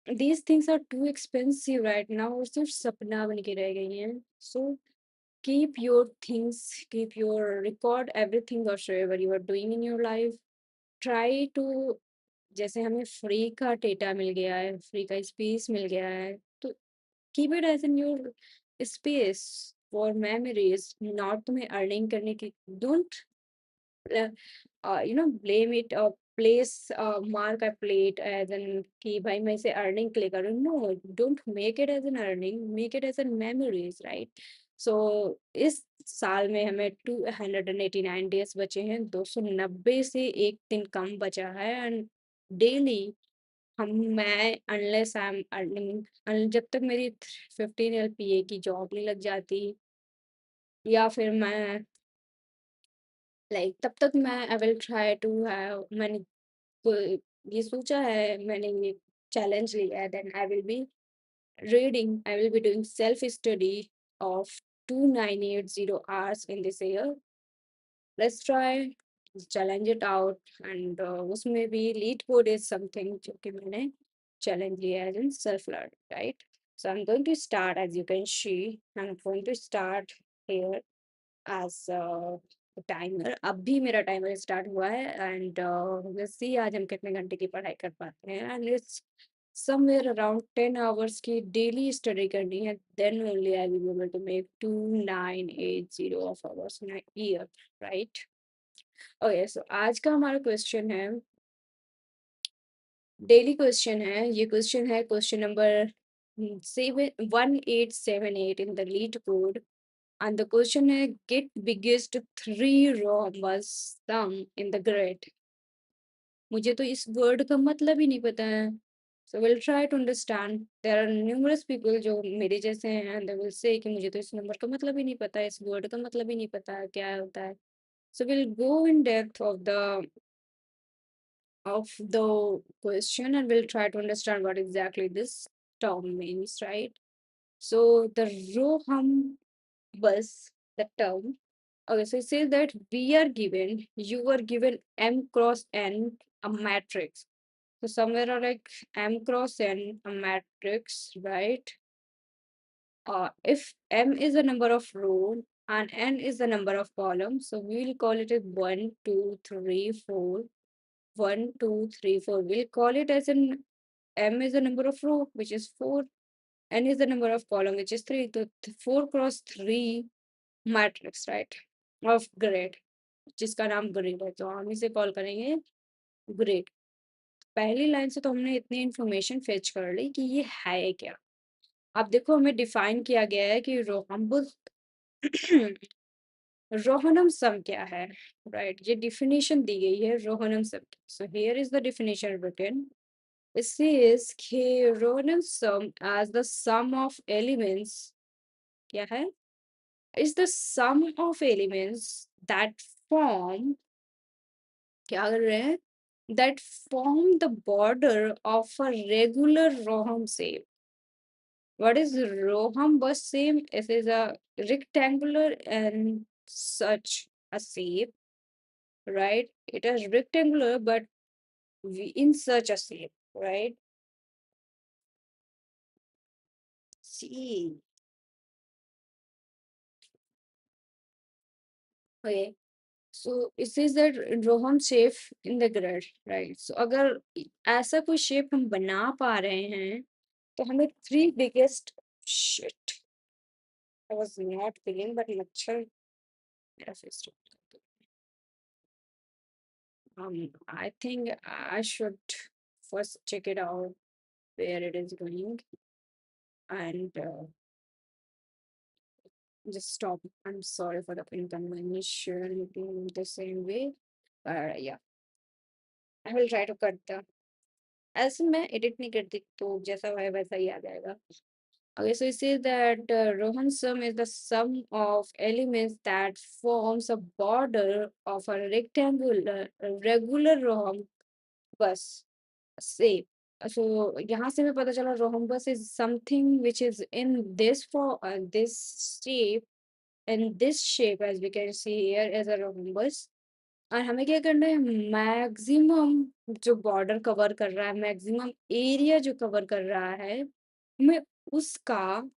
these things are too expensive right now, और सिर्फ सपना बन के रह गई हैं। So keep your things, keep your record everything whatever you are doing in your life, try to, जैसे हमें फ्री का डेटा मिल गया है, फ्री का स्पेस मिल गया है, तो keep it as in your space for memories, not तुम्हें अर्निंग करने की। Don't blame it or place mark a plate as in कि भाई मैं इसे अर्निंग के लिए करूँ, no, don't make it as an earning, make it as an memories, right? So इस साल में हमें 289 डेज बचे हैं, 290 से एक दिन कम बचा है, एंड डेली हम मैं अनलेस आई एम अर्निंग, जब तक मेरी 15 LPA की जॉब नहीं लग जाती, या फिर मैं लाइक तब तक मैं I will try to have, मैंने को ये सोचा है, मैंने ये चैलेंज लिया है, then I will be reading. I will be doing self-study of 2980 hours in this year. Let's try, challenge it out, and उसमें भी lead code is something जो कि मैंने challenge लिया है in self-learn, right? So I'm going to start, as you can see, I'm going to start here as timer. अब भी मेरा टाइमर स्टार्ट हुआ है एंड लेट्स सी आज हम कितने घंटे की पढ़ाई कर पाते हैं and it's somewhere around 10 hours की डेली स्टडी करनी है then only I will be able to make 2980 of hours in a year, right? Okay, so आज का हमारा क्वेश्चन है, डेली क्वेश्चन है। ये क्वेश्चन है question number 1878 in the leet code and the question है get biggest three rhombus sum in the grid। मुझे तो इस वर्ड का मतलब ही नहीं पता है। So we'll try to understand. There are numerous people जो मेरे जैसे हैं and they will say कि मुझे तो इस नंबर का मतलब ही नहीं पता है, इस वर्ड का मतलब ही नहीं पता है क्या होता है। So we'll go in depth of the question and we'll try to understand what exactly this term means, right? So the Roham bus, the term. Okay, so it says that you are given M cross N, a matrix. So somewhere are like M cross N, a matrix, right? If M is the number of row and N is the number of columns, so we will call it as 1, 2, 3, 4. 1, 2, 3, 4. We'll call it as an M is the number of row, which is 4. N is the number of column, which is 3. So 4 cross 3 matrix, right? Of grid, जिसका नाम grid है, तो हम इसे call करेंगे grid. पहली line से तो हमने इतनी इंफॉर्मेशन फेच कर ली कि ये है क्या। अब देखो हमें डिफाइन किया गया है कि रोहम्बुस रोहनम सम क्या है, राइट? ये डिफिनेशन दी गई है रोहनम सम की। So here is the definition written. It says कि रोहनम सम as the sum of elements क्या है, is the sum of elements that form, क्या कर रहे हैं, that form the border of a regular Roham shape. What is Roham bus shape? It is a rectangular and such a shape, right? It is rectangular, but in such a shape, right? See, okay. So it says that Roham shape in the grid, right? So अगर ऐसा कोई shape हम बना पा रहे हैं तो हमें three biggest shit, I was not feeling but मच्छर मेरा face I think I should first check it out where it is going and just stop. I'm sorry for the inconvenience in the same way, but yeah, I will try to cut the, ऐसे मैं edit नहीं करती तो जैसा है वैसा ही आ जाएगा। Okay, so it says that Rohan sum is the sum of elements that forms a border of a rectangular regular Rohan bus shape. So यहाँ से मैं पता चला rhombus is something which is in this shape, and this shape as we can see here is a rhombus। और हमें क्या करना है, मैक्सिमम जो बॉर्डर कवर कर रहा है, मैक्सिमम एरिया जो कवर कर रहा है, हमें उसका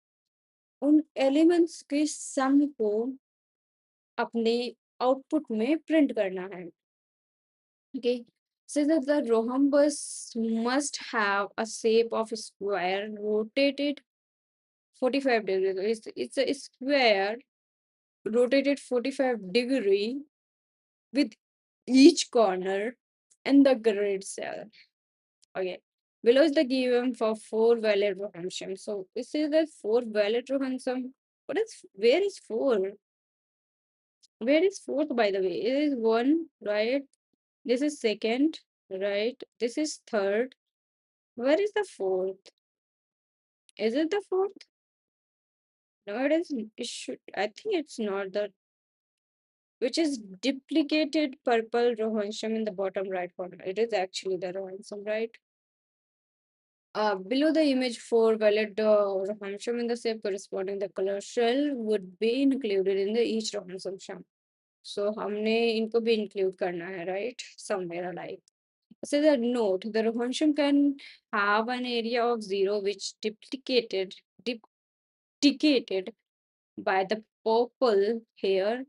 उन एलिमेंट्स के सम को अपने आउटपुट में प्रिंट करना है। Okay, so that the rhombus must have a shape of a square rotated 45 degrees. It's a square rotated 45-degree with each corner in the grid cell. Okay. Below is the given for four valid Rohamsham. So this is the four valid Rohamsham. What is, where is four? Where is fourth, by the way? It is one, right? This is second, right? This is third. Where is the fourth? Is it the fourth? No, it isn't. It should. I think it's not the. Which is duplicated purple Rohansham in the bottom right corner. It is actually the Rohansham, right? Below the image, four valid Rohamsham in the shape corresponding the color shell would be included in the each Rohamsham. So हमने इनको भी include करना है, right? Somewhere alike. So the note, the Rohamsham can have an area of zero which duplicated by the purple here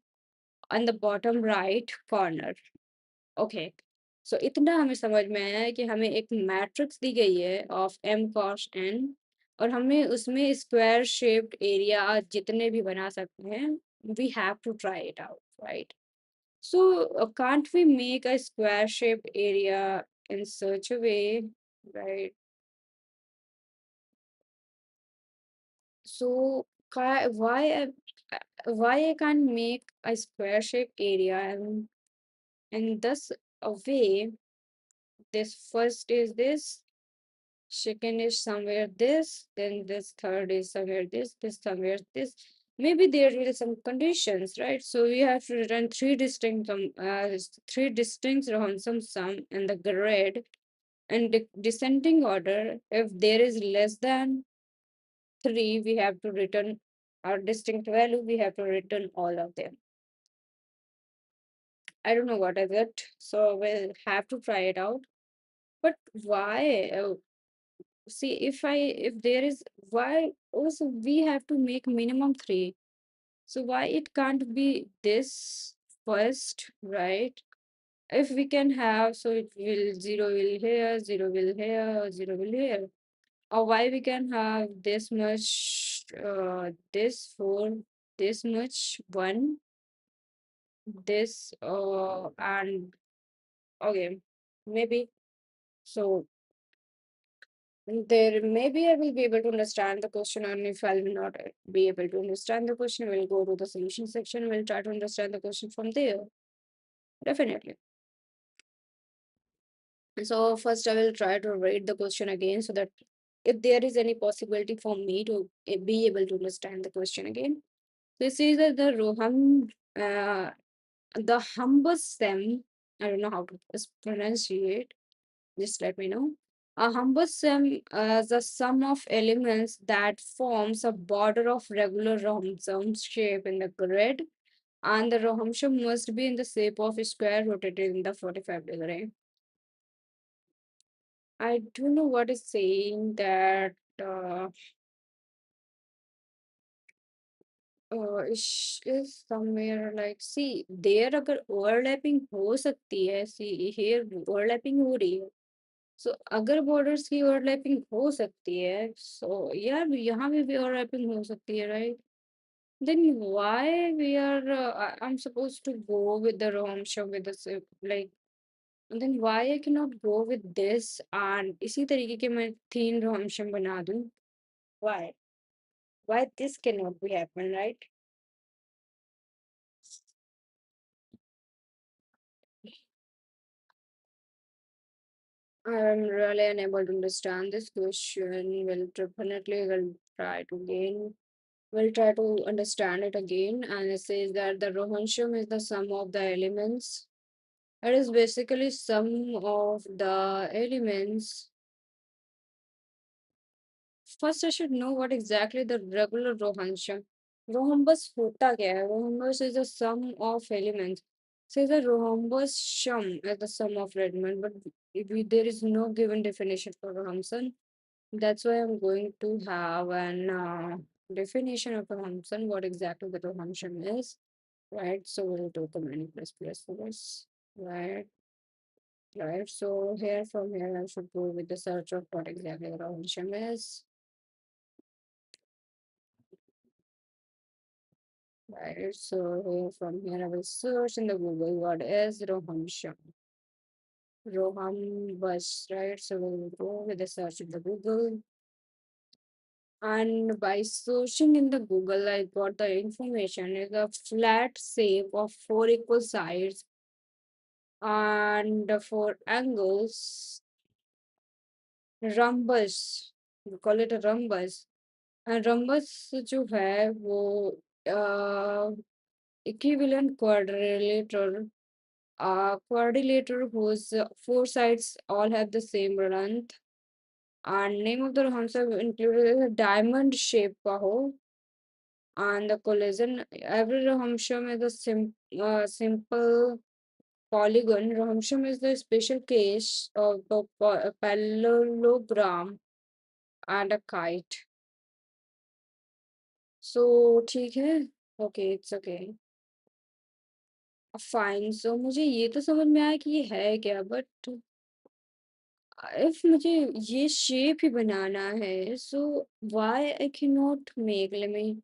on the bottom right corner. Okay, so इतना हमें समझ में आया है कि हमें एक मैट्रिक्स दी गई है ऑफ एम कॉस एन, और हमें उसमें स्क्वायर शेप्ड एरिया जितने भी बना सकते हैं, we have to try it out, right? So can't we make a square shaped area in such a way, right? So why I can't make a square shaped area, and thus a way, this first is this, second is somewhere this, then this third is somewhere this somewhere this. Maybe there is some conditions, right? So we have to return three distinct Johansson sum in the grid and descending order. If there is less than three, we have to return our distinct value. We have to return all of them. I don't know what is it, so we'll have to try it out. But why? See, if there is, why also we have to make minimum three, so why it can't be this first, right? If we can have, so it will zero will here, zero will here, zero will here, or why we can have this much, this four, this much one, this and okay, maybe. So there maybe I will be able to understand the question, and if I will not be able to understand the question, we'll go to the solution section. We'll try to understand the question from there. Definitely. So first I will try to read the question again so that if there is any possibility for me to be able to understand the question again. This is that the Humbusem, I don't know how to pronounce it. Just let me know. A Humbusem is a sum of elements that forms a border of regular rhomboid shape in the grid, and the rhomboid must be in the shape of a square rotated in the 45 degree. I don't know what is saying that is somewhere like, see there अगर overlapping हो सकती है, see here overlapping हो रही है, so अगर borders की overlapping हो सकती है, so यार यहाँ भी overlapping हो सकती है, right? Then why we are I'm supposed to go with the Romsha with the like, then why I cannot go with this and इसी तरीके के मैं तीन Romsham बना दूं? Why? Why this cannot be happen, right? I'm really unable to understand this question. Will try to again. We'll try to understand it again. And it says that the Rohansham is the sum of the elements. It is basically sum of the elements. First, I should know what exactly the regular Rohansham. Rhombus hota kya hai? Rhombus is the sum of elements. Says the rhombus sham is the sum of Redmond, but there is no given definition for Rohamsan. That's why I'm going to have an definition of Rohamsan, what exactly the Rohamsan is, right? So we'll do the many plus plus for this, right? Right. So here from here, I should go with the search of what exactly the Rohamsan is. Right, so here from here I will search in the Google what is Rohamsham. Roham bus, right? So we'll go with the search in the Google. And by searching in the Google, I got the information is a flat shape of four equal sides and four angles, rhombus. We call it a rhombus. And rhombus जो है वो equivalent quadrilateral quadrilateral whose four sides all have the same length And name of the Rahamsa included is a diamond shaped Paho. And the collision, every Rahamsham is a simple polygon. Rahamsham is the special case of the parallelogram and a kite. So ठीक है, okay, it's okay. Fine, सो मुझे ये तो समझ में आया कि ये है क्या, बट इफ मुझे ये शेप ही बनाना है, so why I can not make, let me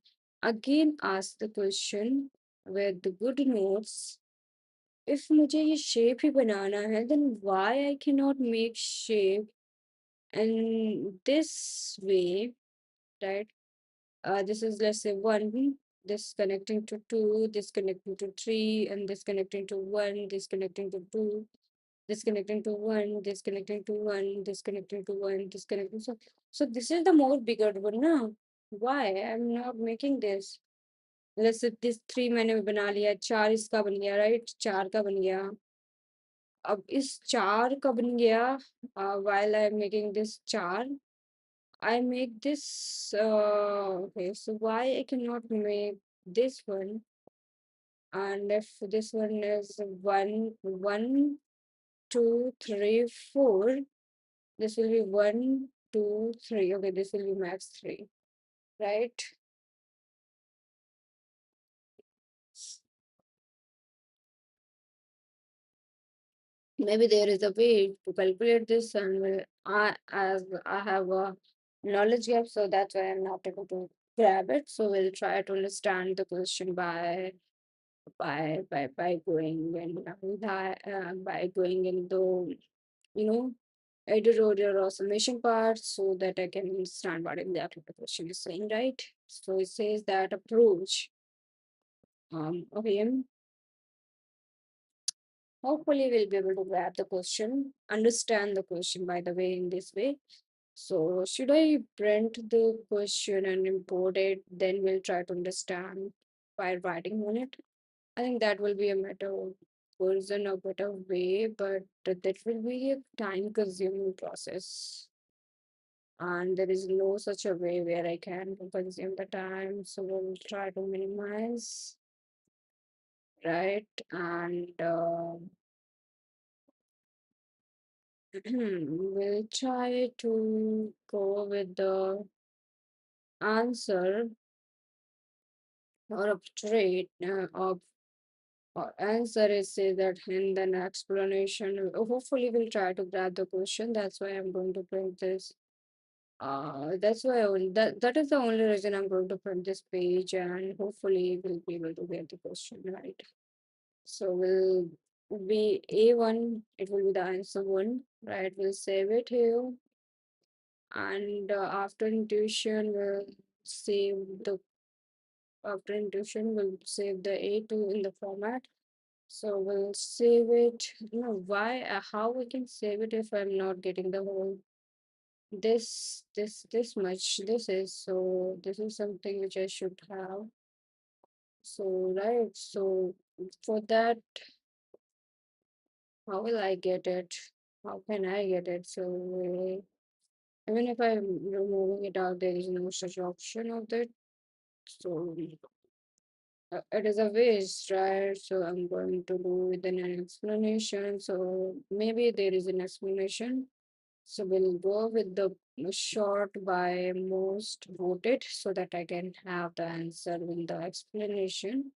again ask the question with good notes. If मुझे ये शेप ही बनाना है, then why I can not make shape in this way, right? This is, let's say, 1, this connecting to 2, this connecting to 3, and this connecting to 1, this connecting to 2, this connecting to 1, this connecting to 1, this connecting to 1, this connecting. So this is the more bigger one now. Why I'm not making this? Let's say this 3 मैंने बना लिया, 4 इसका बन गया, right? 4 का बन गया. अब इस 4 का बन गया. While I'm making this 4, I make this. Okay, so why I cannot make this one? And if this one is 1, 2, 3, 4, this will be 1, 2, 3. Okay, this will be max 3, right? Maybe there is a way to calculate this, and as I have a knowledge gap, so that's why I'm not able to grab it. So we'll try to understand the question by going and by going into, you know, editorial or summation part, so that I can understand what exactly the question is saying, right? So it says that approach. Okay, hopefully we'll be able to grab the question, understand the question by the way in this way. So should I print the question and import it? Then we'll try to understand by writing on it. I think that will be a better version, a better way, but that will be a time consuming process. And there is no such a way where I can consume the time. So we'll try to minimize, right? And we'll try to go with the answer or a trait of or answer is say that in an explanation. Hopefully we'll try to grab the question. That's why I'm going to print this. That's why that is the only reason I'm going to print this page, and hopefully we'll be able to get the question right. So we'll be A1, it will be the answer 1, right? We'll save it here, and after intuition we'll save the after intuition we'll save the A2 in the format. So we'll save it. No, why? How we can save it if I'm not getting the whole this much? This is so. This is something which I should have. So right. So for that, how will I get it? How can I get it? So even if I'm removing it out, there is no such option of that. So it is a waste, right? So I'm going to do with an explanation. So maybe there is an explanation. So we'll go with the short by most voted so that I can have the answer in the explanation.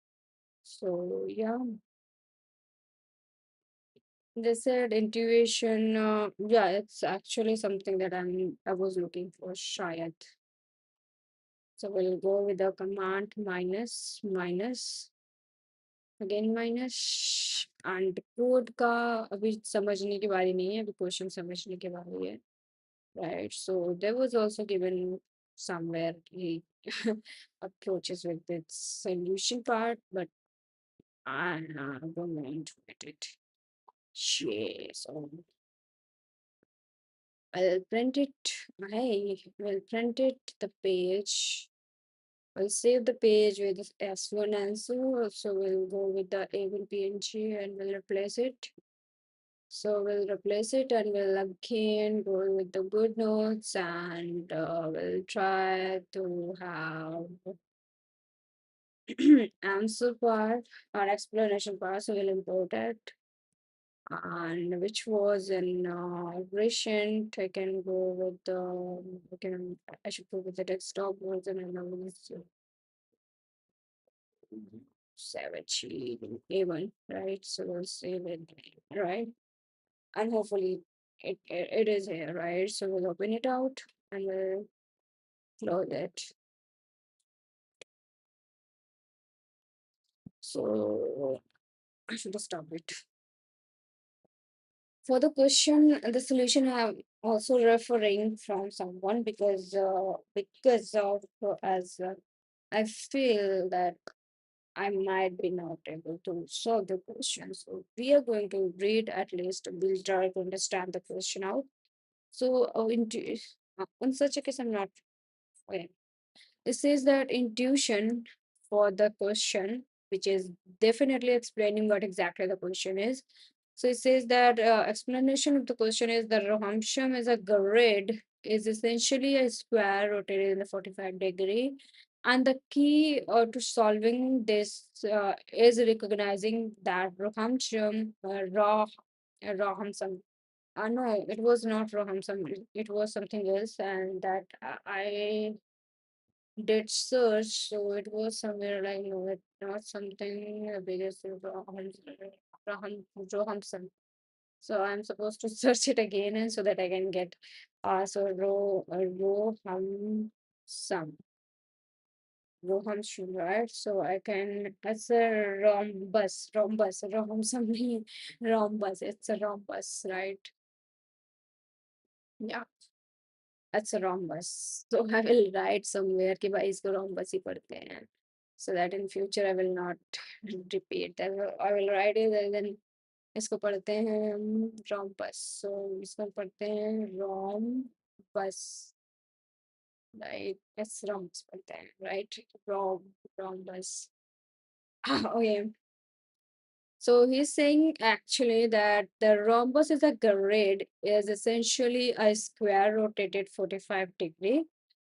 So yeah, they said intuition. Yeah, it's actually something that I was looking for. Shayad. So we'll go with the command minus minus again minus and code का अभी समझने की बारी नहीं है, अभी question समझने की बारी है. Right. So there was also given somewhere he approaches with its solution part, but I don't want to get it. Yeah, so I'll print it. I will print it the page. I'll save the page with this S1 answer. So we'll go with the A1 PNG and we'll replace it. So we'll replace it and we'll again go with the good notes and we'll try to have answer part or explanation part. So we'll import it. And which was in recent, I can go with the, I should go with the desktop version and I will 17 A1, right? So we'll save it, right? And hopefully it is here, right? So we'll open it out and we'll close it. So I should stop it. For the question, the solution I'm also referring from someone because of as I feel that I might be not able to solve the question. So we are going to read at least. We'll try to understand the question out. So in such a case, I'm not. Okay. It says that intuition for the question, which is definitely explaining what exactly the question is. So it says that explanation of the question is the Rohamsham is a grid, is essentially a square rotated in the 45-degree. And the key to solving this is recognizing that Rohamsham, Rohamsam. No, it was not Rohamsam, it was something else, and that I did search, so it was somewhere like no, it's not something biggest Johansson. So I'm supposed to search it again, and so that I can get so Rohamshan, right? So I can it's a rhombus, rhombus. It's a rhombus, right? Yeah. That's a rhombus. So I will write somewhere कि भाई इसको rhombus ही पढ़ते हैं. So that in future I will not repeat. I will write it and then इसको पढ़ते हैं हम rhombus. So इसको पढ़ते हैं rhombus. Right? It's rhombus पढ़ते हैं. Right? Rhombus. Okay. So he's saying actually that the rhombus is a grid is essentially a square rotated 45-degree.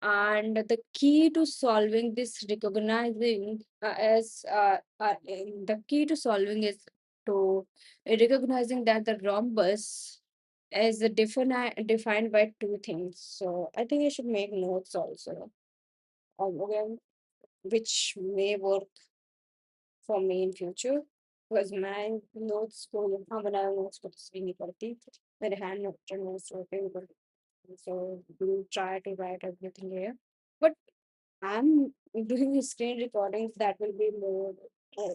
And the key to solving this recognizing the key to solving is to recognizing that the rhombus is defined by two things. So I think I should make notes also, okay, which may work for me in future because my notes को यहाँ बनाए notes को तस्वीर नहीं पड़ती मेरे hand notes होते हैं ऊपर. So we'll try to write everything here, but I'm doing screen recordings that will be more uh,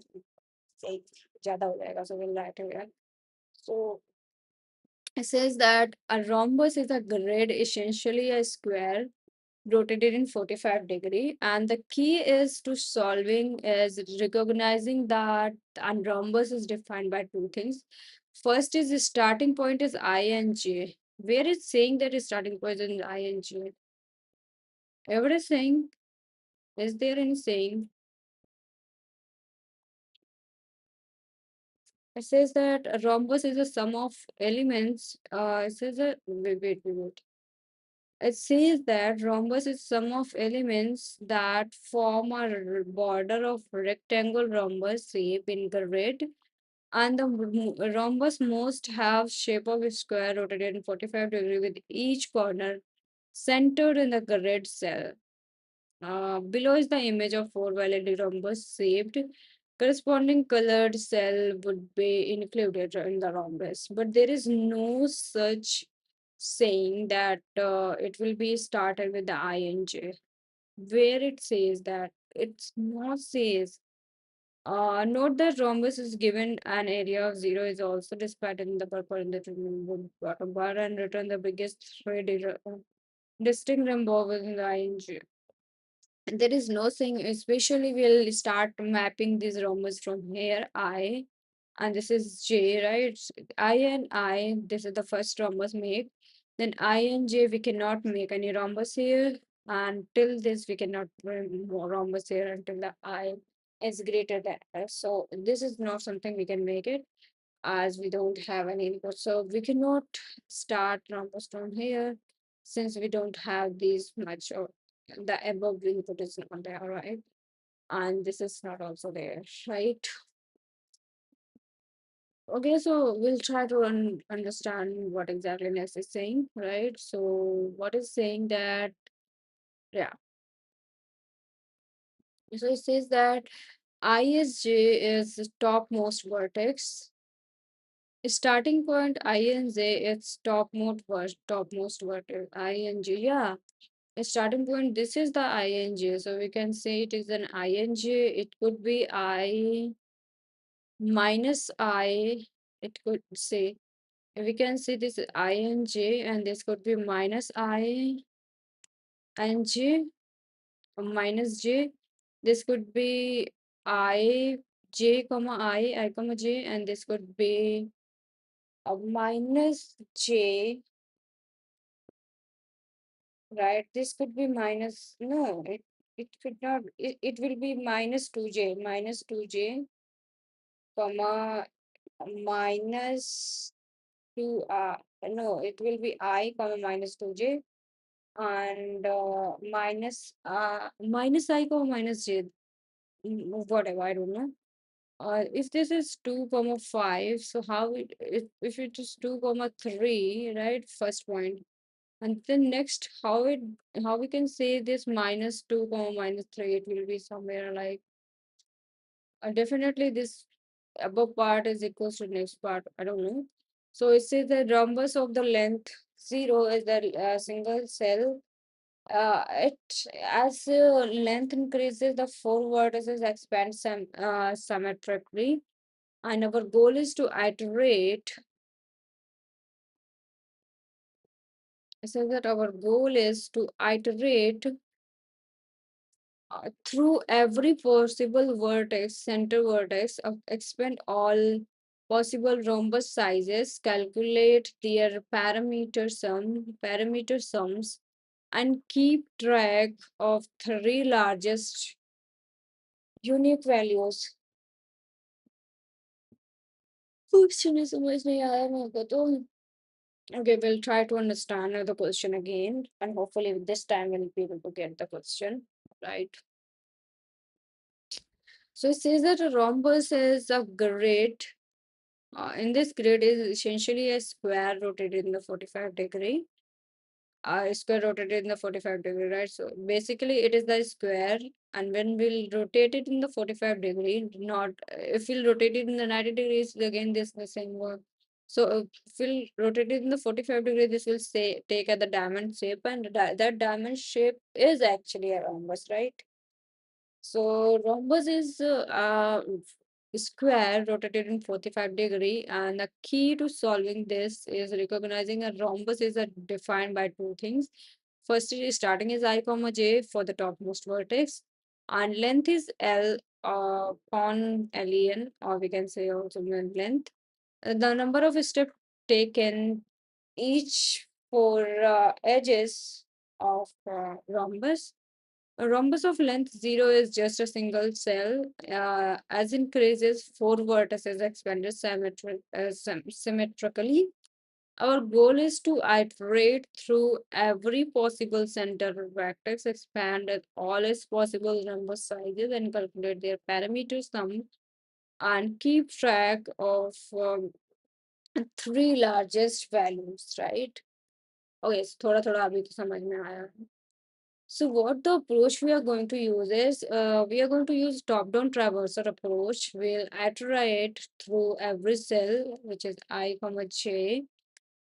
like ज़्यादा हो जाएगा, so we'll write it here. So it says that a rhombus is a grid, essentially a square rotated in 45-degree, and the key is to solving is recognizing that a rhombus is defined by two things. First is the starting point is ing, where it's saying that the starting point is ing. Everything, is there any saying? It says that a rhombus is a sum of elements. It says that wait. It says that rhombus is sum of elements that form a border of rectangle rhombus shape in grid, and the rhombus most have shape of a square rotated in 45-degree with each corner centered in the grid cell. Below is the image of four valid rhombus shaped. Corresponding colored cell would be included in the rhombus, but there is no such saying that it will be started with the ing, where it says that it's not says. Note that rhombus is given an area of 0 is also displayed in the purple in the bottom bar and written the biggest three distinct rhombus in the ing. There is no saying, especially we'll start mapping these rhombus from here, I, and this is J, right? I and I, this is the first rhombus made. Then I and J, we cannot make any rhombus here. And till this, we cannot make more rhombus here until the I is greater than S. So this is not something we can make it. as we don't have any input. So we cannot start rhombus from here since we don't have these much of the above input is not there, right? And this is not also there, right? Okay, so we'll try to understand what exactly next is saying, right? So what is saying that, yeah, so it says that ISJ is the topmost vertex. Starting point INJ, it's topmost vertex. ING, yeah. Starting point, this is the INJ. So we can say it is an INJ. It could be I minus I. It could say, we can say this is INJ and this could be minus I and J or minus J. This could be I, J comma I comma J, and this could be a minus J, right? This could be minus, no, it could not, it will be minus 2J, comma, minus 2, no, it will be I, comma, minus 2J, and minus I, comma, minus J, whatever, I don't know. If this is 2 comma 5, so how if it is 2 comma 3, right? First point. And then next, how we can say this minus 2 comma minus 3, it will be somewhere like definitely this above part is equals to next part. I don't know. So it says the rhombus of the length 0 is the single cell. It as length increases, the four vertices expand symmetrically, and our goal is to iterate. So that our goal is to iterate through every possible vertex, center vertex, expand all possible rhombus sizes, calculate their parameter sums, and keep track of three largest unique values. Question है समझ नहीं आया मेरे को तो. Okay, we'll try to understand the question again, and hopefully this time we'll be able to get the question right. So it says that a rhombus is a grid. In this grid is essentially a square rotated in the 45-degree. Square rotated in the 45-degree, right? So basically it is the square, and when we'll rotate it in the 45-degree, not if we'll rotate it in the 90 degrees, again this the same work. So if we'll rotate it in the 45-degree, this will say take at the diamond shape, and that diamond shape is actually a rhombus, right? So rhombus is square rotated in 45-degree, and the key to solving this is recognizing a rhombus is defined by two things. First, starting is I comma j for the topmost vertex, and length is L upon len, or we can say also length. The number of steps taken each for edges of rhombus. A rhombus of length 0 is just a single cell. As increases, four vertices expanded symmetrically. Our goal is to iterate through every possible center vertex, expand at all its possible number sizes, and calculate their parameter sum, and keep track of three largest values, right? Okay, so थोड़ा थोड़ा अभी तो समझ में आया. So what the approach we are going to use is, we are going to use top-down traversal approach. We'll iterate through every cell, which is I comma j,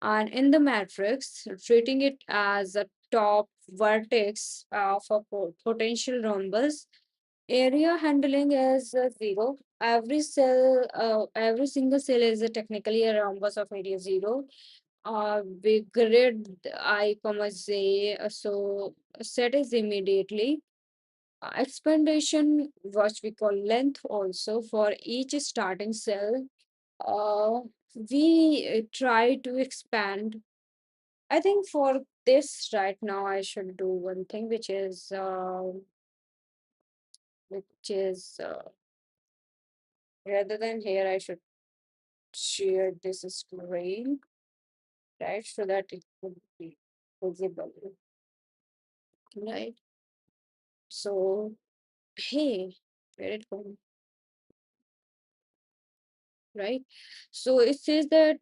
and in the matrix, treating it as a top vertex of a potential rhombus. Area handling is 0. Every single cell is technically a rhombus of area 0. We grid I comma j, so set is immediately. Expandation, what we call length also for each starting cell. Uh, we try to expand. I think for this right now, I should do one thing, which is rather than here, I should share this screen, right? So that it would be visible, right? So, hey, where it go? Right? So it says that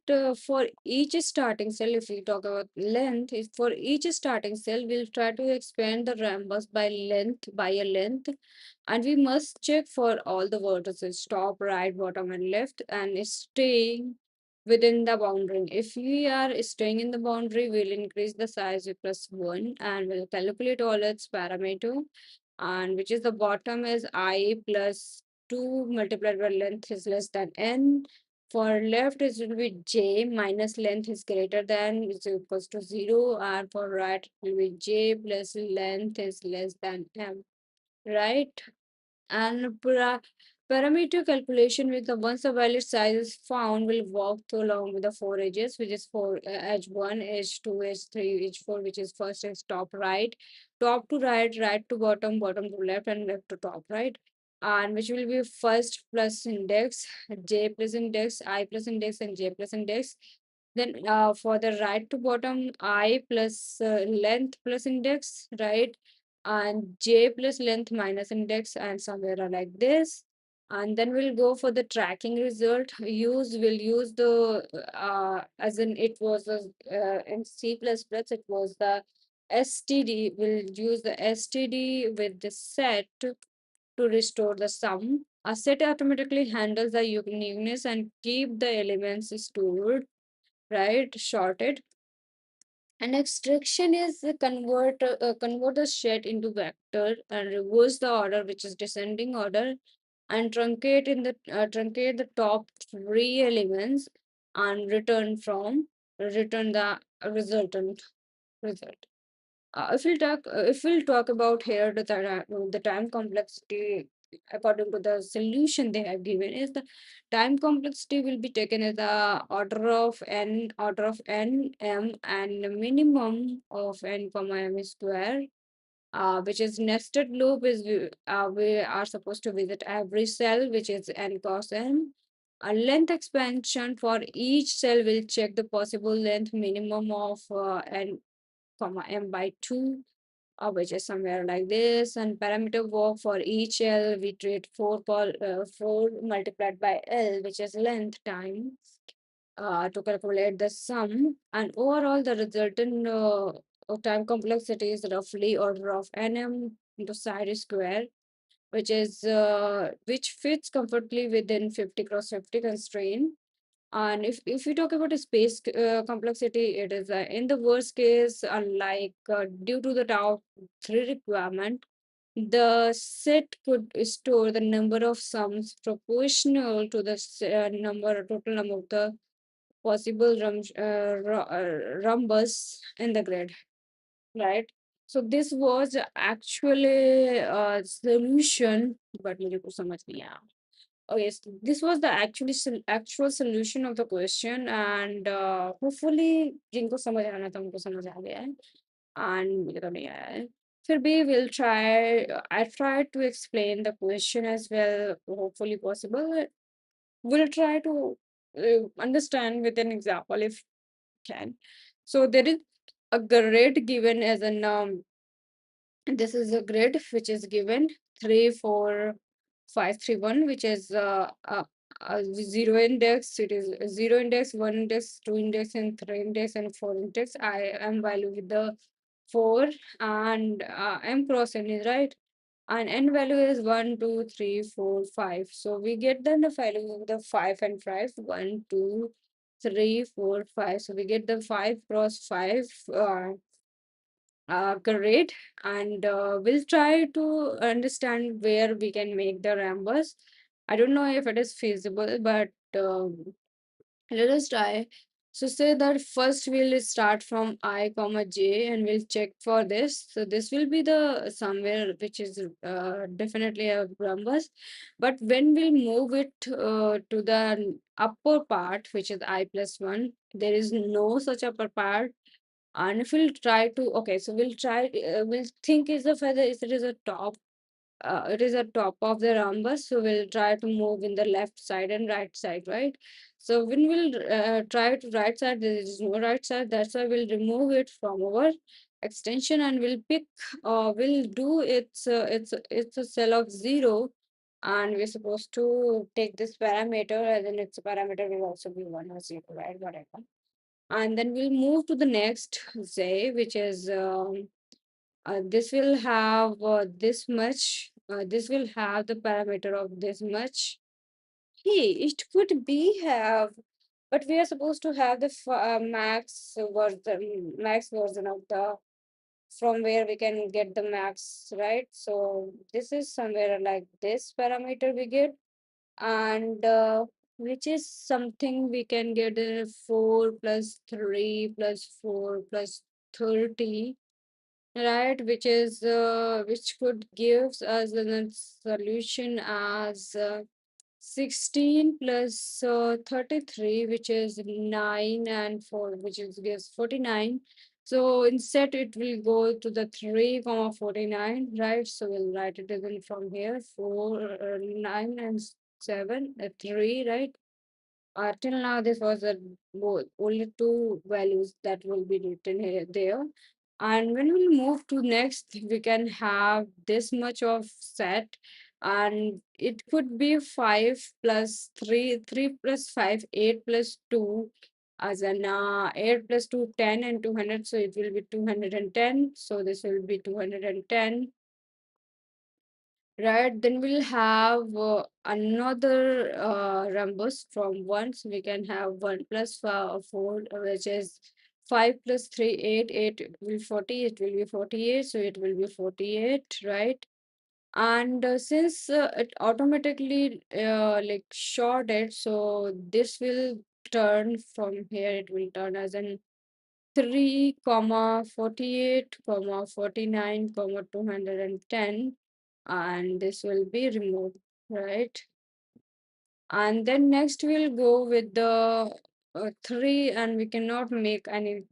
for each starting cell, if we talk about length, is for each starting cell, we'll try to expand the rhombus by a length, and we must check for all the vertices, top, right, bottom, and left, and staying within the boundary. If we are staying in the boundary, we'll increase the size with +1, and we'll calculate all its parameter, and which is the bottom is I plus 2 multiplied by length is less than n. For left, it will be j minus length is greater than is equals to 0. And for right, it will be j plus length is less than m. Right? And parameter calculation with the once the valid size is found will walk through along with the four edges, which is for edge 1, edge 2, edge 3, edge 4, which is first is top right, top to right, right to bottom, bottom to left, and left to top, right? And which will be first plus index, j plus index, I plus index, and j plus index. Then for the right to bottom, I plus length plus index, right? And j plus length minus index, and somewhere are like this. And then we'll go for the tracking result. We'll use the as in it was in C++, it was the std. We'll use the std with the set to restore the sum. A set automatically handles the uniqueness and keep the elements stored, right, sorted. And extraction is the convert the set into vector and reverse the order, which is descending order, and truncate the top three elements and return the resultant result. If we'll talk about here the time complexity according to the solution they have given is the time complexity will be taken as the order of n m and minimum of n comma m square, which is nested loop is we are supposed to visit every cell, which is n cos n. A length expansion for each cell will check the possible length minimum of n comma m by 2, which is somewhere like this. And parameter walk for each L, we treat 4 multiplied by L, which is length time, to calculate the sum. And overall, the resultant time complexity is roughly order of nm into side square, which fits comfortably within 50 cross 50 constraint. And if we talk about the space complexity, it is in the worst case, unlike due to the tau 3 requirement, the set could store the number of sums proportional to the total number of the possible rhombus in the grid, right? So this was actually a solution, but मुझे कुछ समझ नहीं आया. Oh yes, this was the actual solution of the question, and hopefully जिनको समझ आना था उनको समझ आ गया है, and मुझे तो नहीं आया है. फिर भी we'll try. I tried to explain the question as well, hopefully possible. We'll try to understand with an example if can. So there is a grid given as an this is a grid which is given 3 4 5 3 1, which is zero index. It is zero index, one index, two index, and three index, and four index. I am value with the 4, and m cross n is right, and n value is 1 2 3 4 5. So we get then the value of the 5 and 5, 1 2 3 4 5. So we get the 5 cross 5 great. And we'll try to understand where we can make the rambus. I don't know if it is feasible, but let us try. So say that first we'll start from I comma j, and we'll check for this. So this will be the somewhere which is definitely a rhombus. But when we'll move it to the upper part, which is I plus 1, there is no such upper part. And if we'll try to, okay, so we'll think is the feather, is it is a top, it is a top of the rhombus. So we'll try to move in the left side and right side, right? So when we'll try to right side, there is no right side. That's why we'll remove it from our extension and we'll pick, we'll do it's a cell of 0, and we're supposed to take this parameter, and then its parameter will also be 1 or 0, right? Whatever. And then we'll move to the next say, which is this will have this much. This will have the parameter of this much. Hey, it could be have, but we are supposed to have the max version of the, from where we can get the max, right? So this is somewhere like this parameter we get, and which is something we can get 4 plus 3 plus 4 plus 30, right? Which is which could gives us a solution as 16 plus 33, which is 9, and 4, which is gives 49. So instead it will go to the 3 comma 49, right? So we'll write it again from here, 4 9 and 7 3, right? Till now, this was a only two values that will be written here there. And when we move to next, we can have this much of set, and it could be 5 plus 3, 3 plus 5, 8 plus 2, as an 8 plus 2, 10, and 200. So it will be 210. So this will be 210. Right, then we'll have another rhombus from 1. So we can have 1 plus 4, which is 5 plus 3, 8. 8 will 40, it will be 48. So it will be 48, right? And since it automatically like shorted, so this will turn from here, it will turn as an 3 comma 48 comma 49 comma 210, and this will be removed, right? And then next we'll go with the 3, and we cannot make any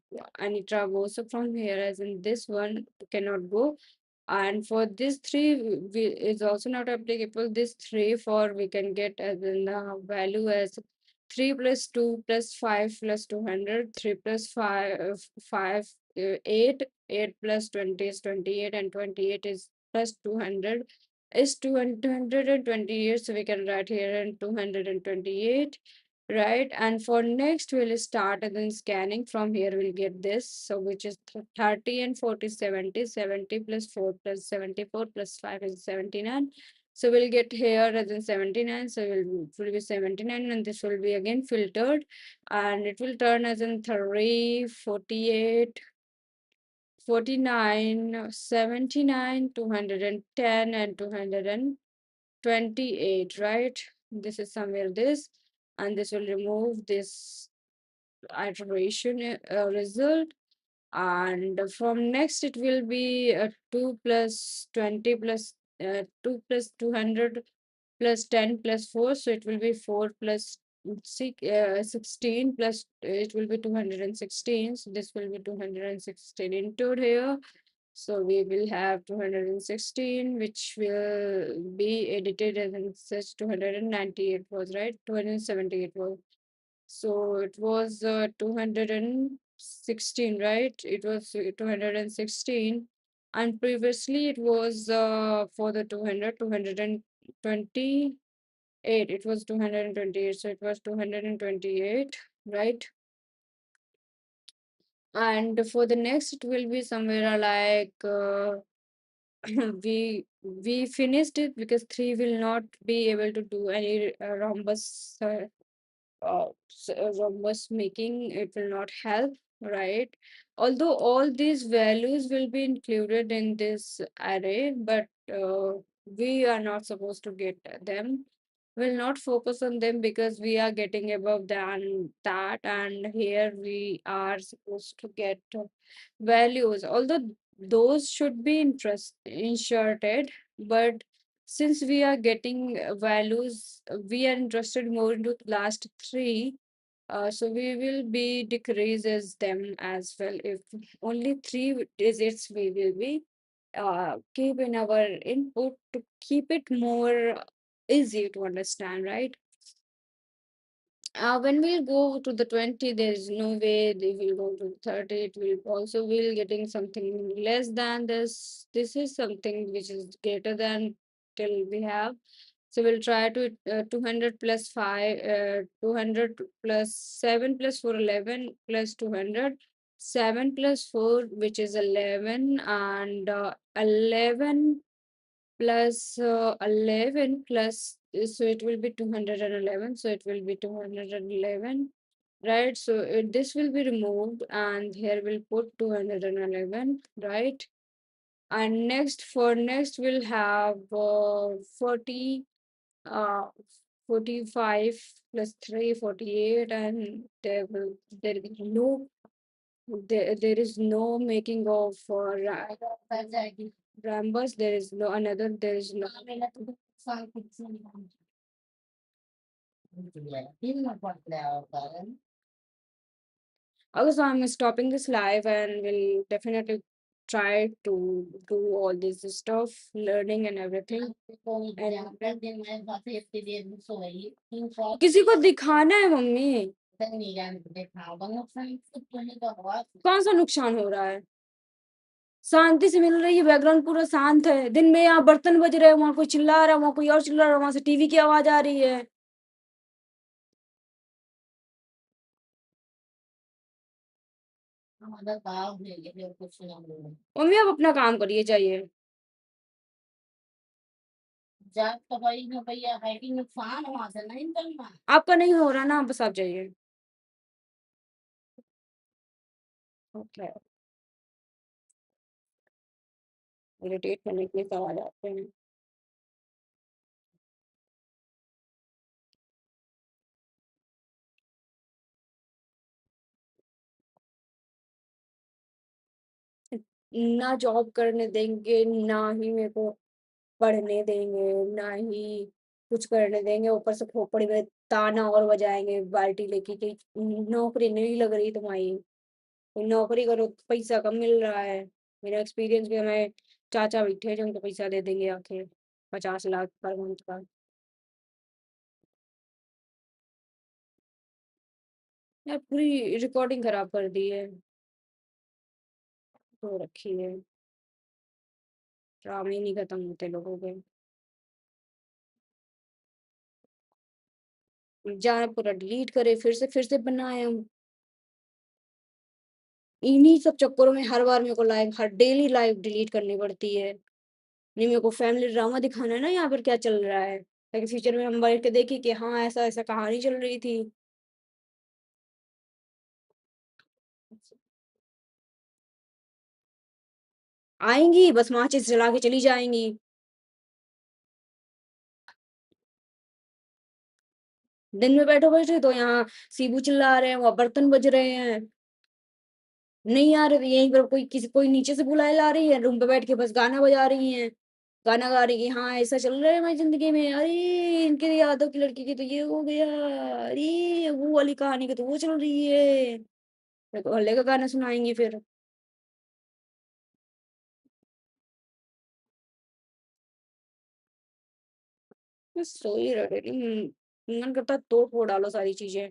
trouble. So from here, as in this one cannot go, and for this 3 is also not applicable. This 3 for we can get as in the value as 3 plus 2 plus 5 plus 200, 3 plus 5 5 8, 8 plus 20 is 28, and 28 is plus 200 is 228. So we can write here in 228, right? And for next we'll start and then scanning. From here we'll get this, so which is 30 and 40 70, 70 plus 4 plus 74 plus 5 is 79. So we'll get here as in 79, so will be 79, and this will be again filtered, and it will turn as in 3 48 49 79 210 and 228, right? This is somewhere this, and this will remove this iteration result. And from next it will be 2 plus 20 plus 2 plus 200 plus 10 plus 4, so it will be 4 plus 16 plus it will be 216. So this will be 216 into here. So we will have 216, which will be edited as in such 298 was, right? 278 was. So it was 216, right? It was 216. And previously it was for the 228. It was 228. So it was 228, right? And for the next, it will be somewhere like we finished it because 3 will not be able to do any rhombus rhombus making. It will not help, right? Although all these values will be included in this array, but we are not supposed to get them. We'll not focus on them because we are getting above than that, and here we are supposed to get values, although those should be inserted, but since we are getting values, we are interested more into last 3. So we will be decreases them as well. If only 3 digits we will be keep in our input to keep it more easy to understand, right? When we'll go to the 20, there is no way they will go to 30. It will also will getting something less than this. This is something which is greater than till we have. So we'll try to 200 plus 5, 200 plus 7 plus 4, 11 plus 200. 7 plus 4, which is 11, and 11 plus 11 plus, so it will be 211, so it will be 211, right? So this will be removed and here we'll put 211, right? And next, for next we'll have 40, uh 45 plus 3, 48, and there is no, there is no making of Rambus. There is no another. There is no. Okay, so I'm stopping this live and will definitely try to do all this stuff, learning and everything. किसी को दिखाना है mummy, कौन सा नुकसान हो रहा है? शांति से मिल रही है, बैकग्राउंड पूरा शांत है। दिन में यहाँ बर्तन बज रहे हैं, वहां कोई चिल्ला रहा है, वहां कोई और चिल्ला रहा है, वहां से टीवी की आवाज आ रही है। मम्मी आप अपना काम करिए, चाहिए आपका नहीं हो रहा ना, बस आप जाइए। ओके, इरिटेट करने के लिए सवाल आते हैं। ना जॉब करने देंगे, ना ही मेरे को पढ़ने देंगे, ना ही कुछ करने देंगे, ऊपर से खोपड़ी में ताना और बजाएंगे बाल्टी लेके कि नौकरी नहीं लग रही तुम्हारी, कोई नौकरी करो, पैसा कम मिल रहा है। मेरा एक्सपीरियंस भी, हमें चाचा बैठे हैं जो उनको पैसा दे देंगे आके 50 लाख पर मंथ का। यार पूरी रिकॉर्डिंग खराब कर दी है, तो रखी है, ड्रामे ही नहीं खत्म होते लोगों के। जाए पूरा डिलीट करे, फिर से बनाए हम। इन्हीं सब चक्करों में हर बार मेरे को लाइव, हर डेली लाइव डिलीट करनी पड़ती है। नहीं, मेरे को फैमिली ड्रामा दिखाना है ना यहाँ पर क्या चल रहा है, ताकि फ्यूचर में हम बैठ के देखें कि हाँ ऐसा ऐसा कहानी चल रही थी। आएंगी बस माचिस जला के चली जाएंगी। दिन में बैठो बैठे तो यहाँ सीबू चिल्ला रहे हैं, वहाँ बर्तन बज रहे हैं। नहीं आ रहे तो यहीं पर कोई नीचे से बुलाए ला रही है, रूम पे बैठ के बस गाना बजा रही है, गाना गा रही है, हाँ ऐसा चल रहा है हमारी जिंदगी में, अरे इनके यादव की लड़की की तो ये हो गया, अरे वो वाली कहानी की तो वो चल रही है। मेरे को हल्ले का गाना सुनाएंगी फिर। मैं सो ही रही मन करता है तोड़ फोड़ डालो सारी चीजें।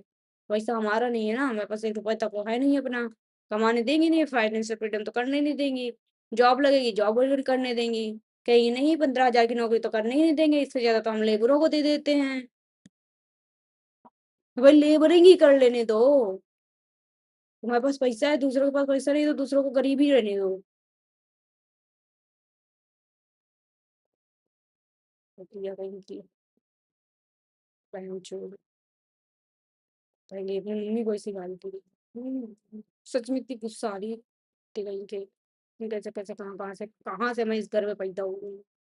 वैसा हमारा नहीं है ना, हमारे पास 1 रुपए तक वो है नहीं अपना, कमाने देंगी नहीं, फाइनेंशियल फ्रीडम तो करने नहीं देंगी। जॉब लगेगी, जॉब वगैरह करने देंगी, कहीं नहीं 15 हजार की नौकरी तो करने ही नहीं देंगे, इससे ज्यादा तो हम लेबरों को दे देते हैं। तो भाई लेबरिंग ही कर लेने दो, तुम्हारे पास पैसा है, दूसरों के पास पैसा नहीं, तो दूसरों को गरीब ही रहने दो। घटिया कहीं की, बहनचोद, पहले अपनी मम्मी को ऐसी गाली दी। सच में इतनी गुस्सा आ रही है, कहीं के कैसे कैसे, कहाँ कहाँ से मैं इस घर में पैदा हुई हूँ।